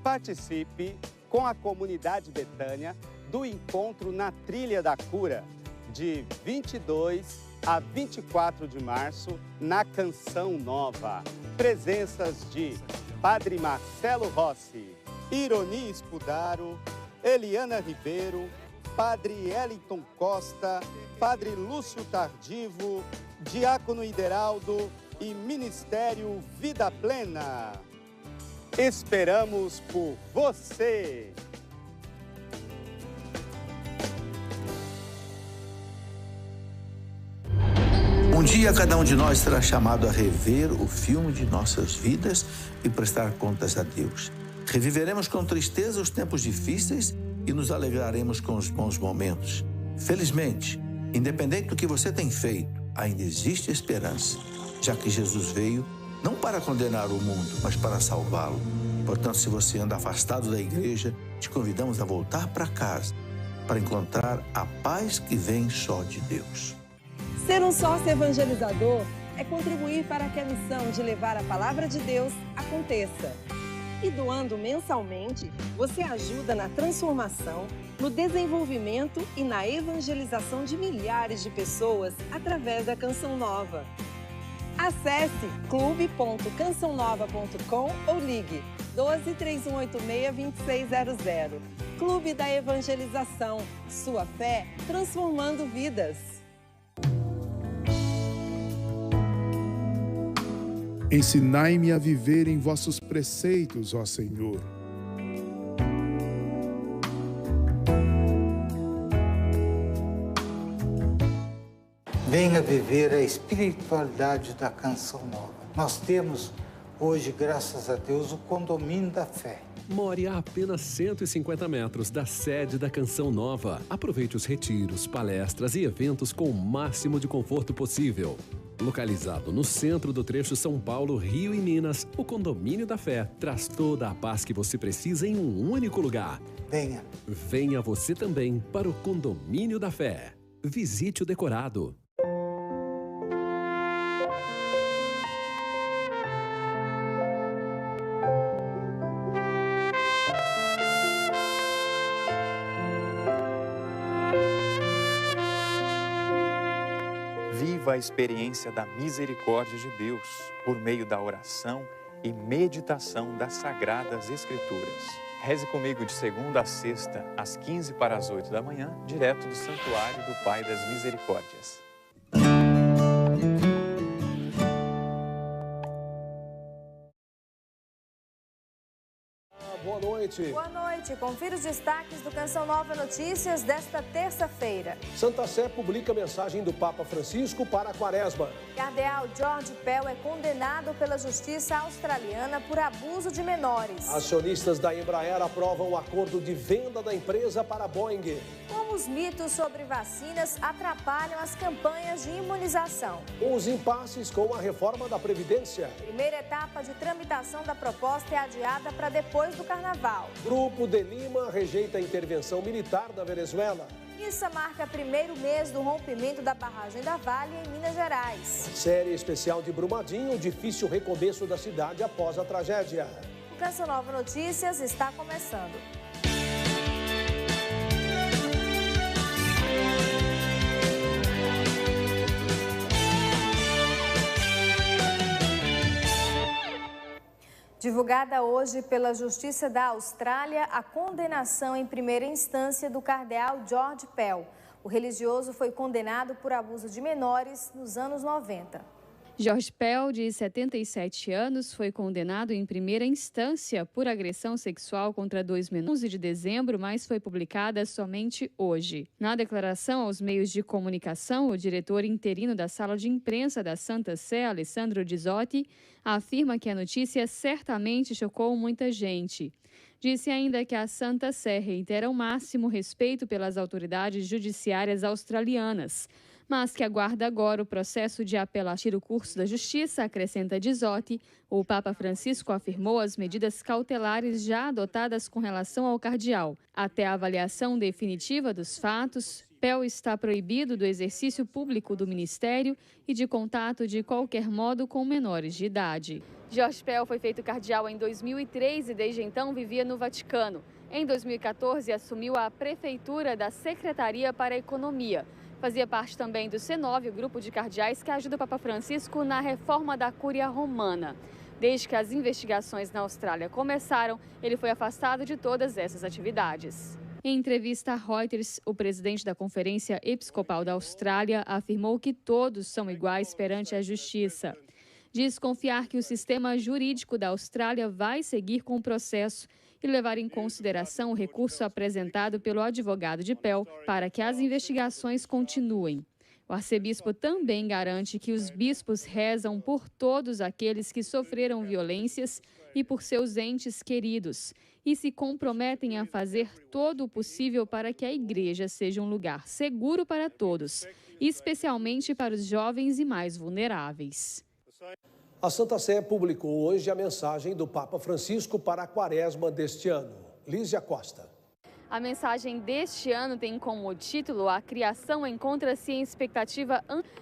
Speaker 17: Participe com a comunidade Betânia do Encontro na Trilha da Cura, de 22 a 24 de março, na Canção Nova. Presenças de Padre Marcelo Rossi, Ironi Spudaro, Eliana Ribeiro, Padre Eliton Costa, Padre Lúcio Tardivo, Diácono Ideraldo e Ministério Vida Plena. Esperamos por você!
Speaker 18: Um dia cada um de nós será chamado a rever o filme de nossas vidas e prestar contas a Deus. Reviveremos com tristeza os tempos difíceis e nos alegraremos com os bons momentos. Felizmente, independente do que você tem feito, ainda existe esperança, já que Jesus veio não para condenar o mundo, mas para salvá-lo. Portanto, se você anda afastado da igreja, te convidamos a voltar para casa, para encontrar a paz que vem só de Deus.
Speaker 8: Ser um sócio evangelizador é contribuir para que a missão de levar a palavra de Deus aconteça. E doando mensalmente, você ajuda na transformação, no desenvolvimento e na evangelização de milhares de pessoas através da Canção Nova. Acesse clube.cançãonova.com ou ligue 12 3186 2600. Clube da Evangelização. Sua fé transformando vidas.
Speaker 10: Ensinai-me a viver em vossos preceitos, ó Senhor.
Speaker 19: Venha viver a espiritualidade da Canção Nova. Nós temos hoje, graças a Deus, o condomínio da fé.
Speaker 22: More a apenas 150 metros da sede da Canção Nova. Aproveite os retiros, palestras e eventos com o máximo de conforto possível. Localizado no centro do trecho São Paulo, Rio e Minas, o Condomínio da Fé traz toda a paz que você precisa em um único lugar.
Speaker 19: Venha.
Speaker 22: Venha você também para o Condomínio da Fé. Visite o decorado.
Speaker 23: Viva a experiência da misericórdia de Deus por meio da oração e meditação das Sagradas Escrituras. Reze comigo de segunda a sexta, às 15 para as 8 da manhã, direto do Santuário do Pai das Misericórdias.
Speaker 27: Boa noite.
Speaker 28: Boa noite. Confira os destaques do Canção Nova Notícias desta terça-feira.
Speaker 27: Santa Sé publica mensagem do Papa Francisco para a Quaresma.
Speaker 28: Cardeal George Pell é condenado pela justiça australiana por abuso de menores.
Speaker 27: Acionistas da Embraer aprovam o acordo de venda da empresa para a Boeing.
Speaker 28: Como os mitos sobre vacinas atrapalham as campanhas de imunização.
Speaker 27: Os impasses com a reforma da Previdência.
Speaker 28: Primeira etapa de tramitação da proposta é adiada para depois do Carnaval.
Speaker 27: Grupo de Lima rejeita a intervenção militar da Venezuela.
Speaker 28: E Missa marca primeiro mês do rompimento da barragem da Vale em Minas Gerais.
Speaker 27: Série especial de Brumadinho, o difícil recomeço da cidade após a tragédia.
Speaker 28: O Canção Nova Notícias está começando. Divulgada hoje pela Justiça da Austrália, a condenação em primeira instância do cardeal George Pell. O religioso foi condenado por abuso de menores nos anos 90.
Speaker 1: George Pell, de 77 anos, foi condenado em primeira instância por agressão sexual contra 2 menores 11 de dezembro, mas foi publicada somente hoje. Na declaração aos meios de comunicação, o diretor interino da sala de imprensa da Santa Sé, Alessandro Dizotti, afirma que a notícia certamente chocou muita gente. Disse ainda que a Santa Sé reitera o máximo respeito pelas autoridades judiciárias australianas, mas que aguarda agora o processo de apelação. O curso da Justiça, acrescenta Dizotti, o Papa Francisco afirmou as medidas cautelares já adotadas com relação ao cardeal. Até a avaliação definitiva dos fatos, Pell está proibido do exercício público do ministério e de contato de qualquer modo com menores de idade. George Pell foi feito cardeal em 2003 e desde então vivia no Vaticano. Em 2014, assumiu a prefeitura da Secretaria para a Economia. Fazia parte também do C9, o grupo de cardeais que ajuda o Papa Francisco na reforma da Cúria Romana. Desde que as investigações na Austrália começaram, ele foi afastado de todas essas atividades. Em entrevista à Reuters, o presidente da Conferência Episcopal da Austrália afirmou que todos são iguais perante a justiça. Diz confiar que o sistema jurídico da Austrália vai seguir com o processo e levar em consideração o recurso apresentado pelo advogado de Pell para que as investigações continuem. O arcebispo também garante que os bispos rezam por todos aqueles que sofreram violências e por seus entes queridos e se comprometem a fazer todo o possível para que a igreja seja um lugar seguro para todos, especialmente para os jovens e mais vulneráveis.
Speaker 27: A Santa Sé publicou hoje a mensagem do Papa Francisco para a quaresma deste ano. Lízia Costa.
Speaker 1: A mensagem deste ano tem como título: a criação encontra-se em expectativa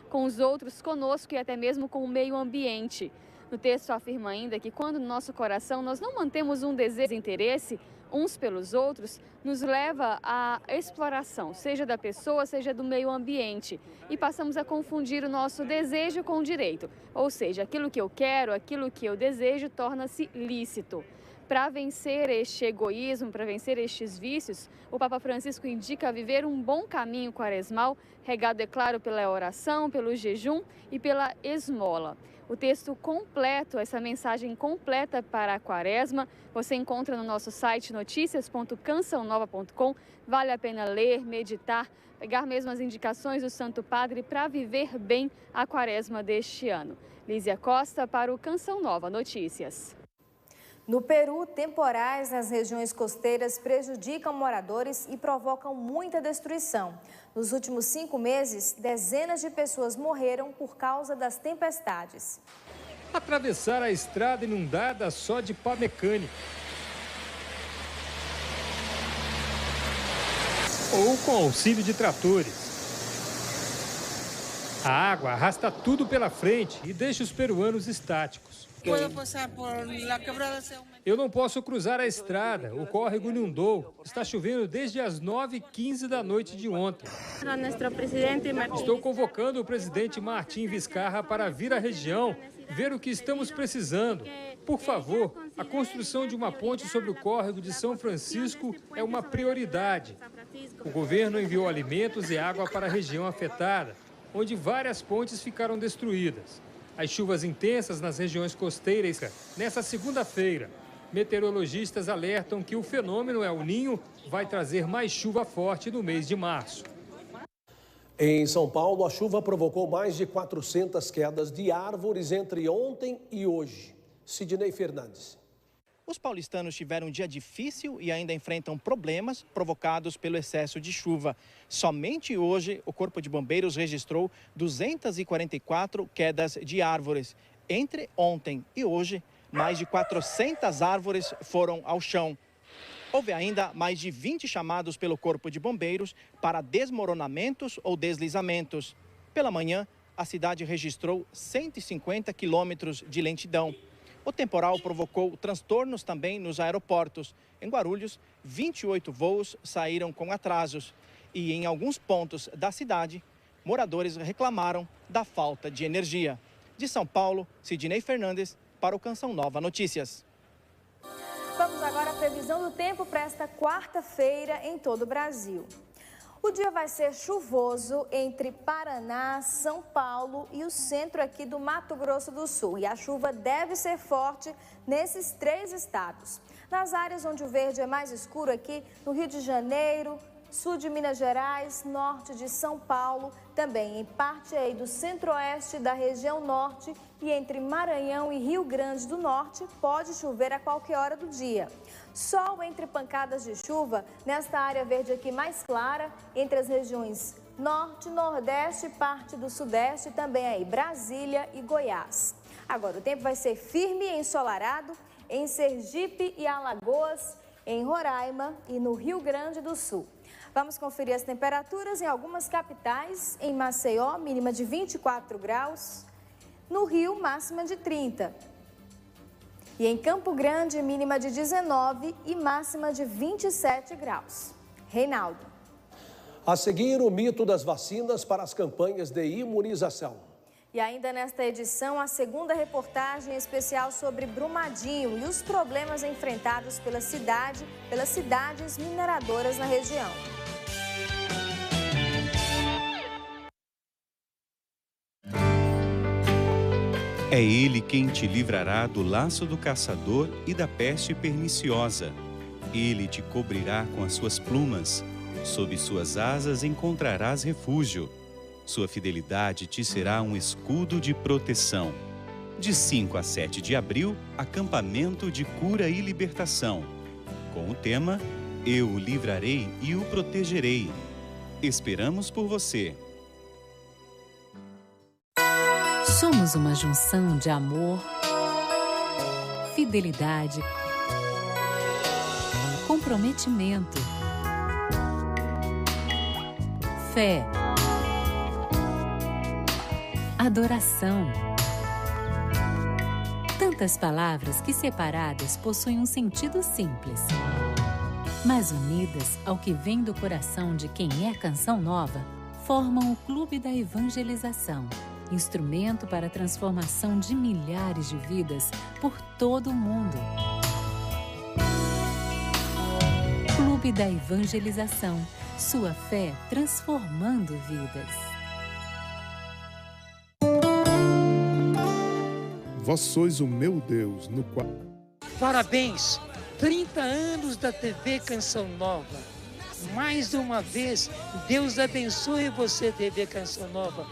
Speaker 1: com os outros, conosco e até mesmo com o meio ambiente. No texto afirma ainda que quando no nosso coração nós não mantemos um desejo de interesse uns pelos outros, nos leva à exploração, seja da pessoa, seja do meio ambiente, e passamos a confundir o nosso desejo com o direito. Ou seja, aquilo que eu quero, aquilo que eu desejo, torna-se lícito. Para vencer este egoísmo, para vencer estes vícios, o Papa Francisco indica viver um bom caminho quaresmal, regado, é claro, pela oração, pelo jejum e pela esmola. O texto completo, essa mensagem completa para a quaresma, você encontra no nosso site noticias.cançãonova.com. Vale a pena ler, meditar, pegar mesmo as indicações do Santo Padre para viver bem a quaresma deste ano. Lízia Costa para o Canção Nova Notícias.
Speaker 28: No Peru, temporais nas regiões costeiras prejudicam moradores e provocam muita destruição. Nos últimos 5 meses, dezenas de pessoas morreram por causa das tempestades.
Speaker 3: Atravessar a estrada inundada só de pá mecânico. Ou com auxílio de tratores. A água arrasta tudo pela frente e deixa os peruanos estáticos. Eu não posso cruzar a estrada, o córrego inundou. Está chovendo desde as 9h15 da noite de ontem. Estou convocando o presidente Martim Vizcarra para vir à região, ver o que estamos precisando. Por favor, a construção de uma ponte sobre o córrego de São Francisco é uma prioridade. O governo enviou alimentos e água para a região afetada, onde várias pontes ficaram destruídas. As chuvas intensas nas regiões costeiras nessa segunda-feira. Meteorologistas alertam que o fenômeno El Niño vai trazer mais chuva forte no mês de março.
Speaker 27: Em São Paulo, a chuva provocou mais de 400 quedas de árvores entre ontem e hoje. Sidney Fernandes.
Speaker 4: Os paulistanos tiveram um dia difícil e ainda enfrentam problemas provocados pelo excesso de chuva. Somente hoje, o Corpo de Bombeiros registrou 244 quedas de árvores. Entre ontem e hoje, mais de 400 árvores foram ao chão. Houve ainda mais de 20 chamados pelo Corpo de Bombeiros para desmoronamentos ou deslizamentos. Pela manhã, a cidade registrou 150 quilômetros de lentidão. O temporal provocou transtornos também nos aeroportos. Em Guarulhos, 28 voos saíram com atrasos. E em alguns pontos da cidade, moradores reclamaram da falta de energia. De São Paulo, Sidney Fernandes, para o Canção Nova Notícias.
Speaker 28: Vamos agora à previsão do tempo para esta quarta-feira em todo o Brasil. O dia vai ser chuvoso entre Paraná, São Paulo e o centro aqui do Mato Grosso do Sul. E a chuva deve ser forte nesses 3 estados. Nas áreas onde o verde é mais escuro aqui, no Rio de Janeiro, sul de Minas Gerais, norte de São Paulo, também em parte aí do centro-oeste da região norte e entre Maranhão e Rio Grande do Norte, pode chover a qualquer hora do dia. Sol entre pancadas de chuva nesta área verde aqui mais clara, entre as regiões norte, nordeste, parte do sudeste e também aí Brasília e Goiás. Agora o tempo vai ser firme e ensolarado em Sergipe e Alagoas, em Roraima e no Rio Grande do Sul. Vamos conferir as temperaturas em algumas capitais. Em Maceió, mínima de 24 graus. No Rio, máxima de 30. E em Campo Grande, mínima de 19 e máxima de 27 graus. Reinaldo.
Speaker 27: A seguir, o mito das vacinas para as campanhas de imunização.
Speaker 28: E ainda nesta edição, a segunda reportagem especial sobre Brumadinho e os problemas enfrentados pelas cidades mineradoras na região.
Speaker 16: É Ele quem te livrará do laço do caçador e da peste perniciosa. Ele te cobrirá com as suas plumas, sob suas asas encontrarás refúgio. Sua fidelidade te será um escudo de proteção. De 5 a 7 de abril, acampamento de cura e libertação. Com o tema, Eu o livrarei e o protegerei. Esperamos por você.
Speaker 5: Somos uma junção de amor, fidelidade, comprometimento, fé, adoração. Tantas palavras que separadas possuem um sentido simples, mas unidas ao que vem do coração de quem é Canção Nova, formam o Clube da Evangelização, instrumento para a transformação de milhares de vidas por todo o mundo. Clube da Evangelização, sua fé transformando vidas.
Speaker 10: Vós sois o meu Deus, no qual...
Speaker 14: Parabéns! 30 anos da TV Canção Nova. Mais uma vez, Deus abençoe você, TV Canção Nova.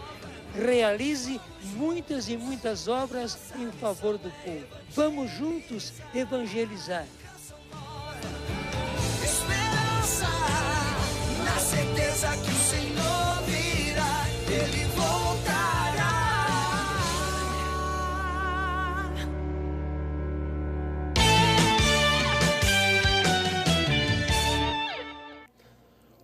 Speaker 14: Realize muitas e muitas obras em favor do povo. Vamos juntos evangelizar.
Speaker 2: Esperança, na certeza que o Senhor virá, Ele voltará.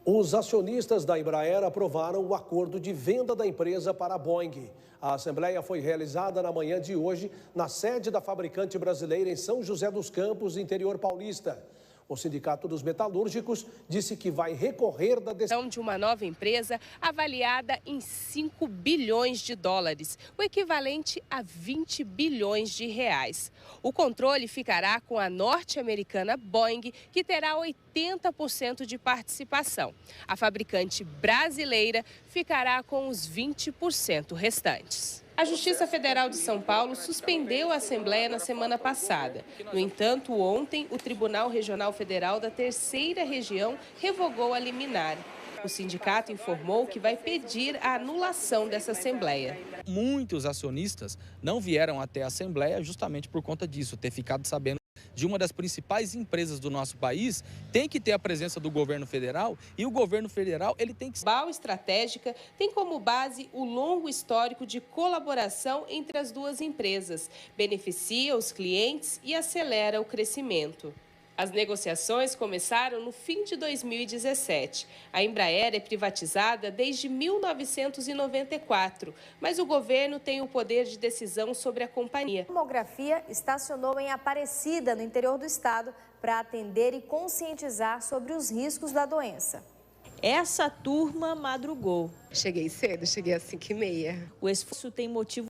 Speaker 27: Os acionistas da Embraer aprovaram o acordo de venda da empresa para a Boeing. A assembleia foi realizada na manhã de hoje na sede da fabricante brasileira em São José dos Campos, interior paulista. O Sindicato dos Metalúrgicos disse que vai recorrer da decisão
Speaker 6: de uma nova empresa avaliada em 5 bilhões de dólares, o equivalente a 20 bilhões de reais. O controle ficará com a norte-americana Boeing, que terá 80% de participação. A fabricante brasileira ficará com os 20% restantes. A Justiça Federal de São Paulo suspendeu a Assembleia na semana passada. No entanto, ontem, o Tribunal Regional Federal da Terceira Região revogou a liminar. O sindicato informou que vai pedir a anulação dessa Assembleia.
Speaker 7: Muitos acionistas não vieram até a Assembleia justamente por conta disso, ter ficado sabendo de uma das principais empresas do nosso país, tem que ter a presença do governo federal e o governo federal ele tem que...
Speaker 6: A BAL Estratégica tem como base o longo histórico de colaboração entre as duas empresas, beneficia os clientes e acelera o crescimento. As negociações começaram no fim de 2017. A Embraer é privatizada desde 1994, mas o governo tem o poder de decisão sobre a companhia.
Speaker 28: A tomografia estacionou em Aparecida, no interior do estado, para atender e conscientizar sobre os riscos da doença.
Speaker 9: Essa turma madrugou.
Speaker 11: Cheguei cedo, cheguei às 5h30.
Speaker 9: O esforço tem motivo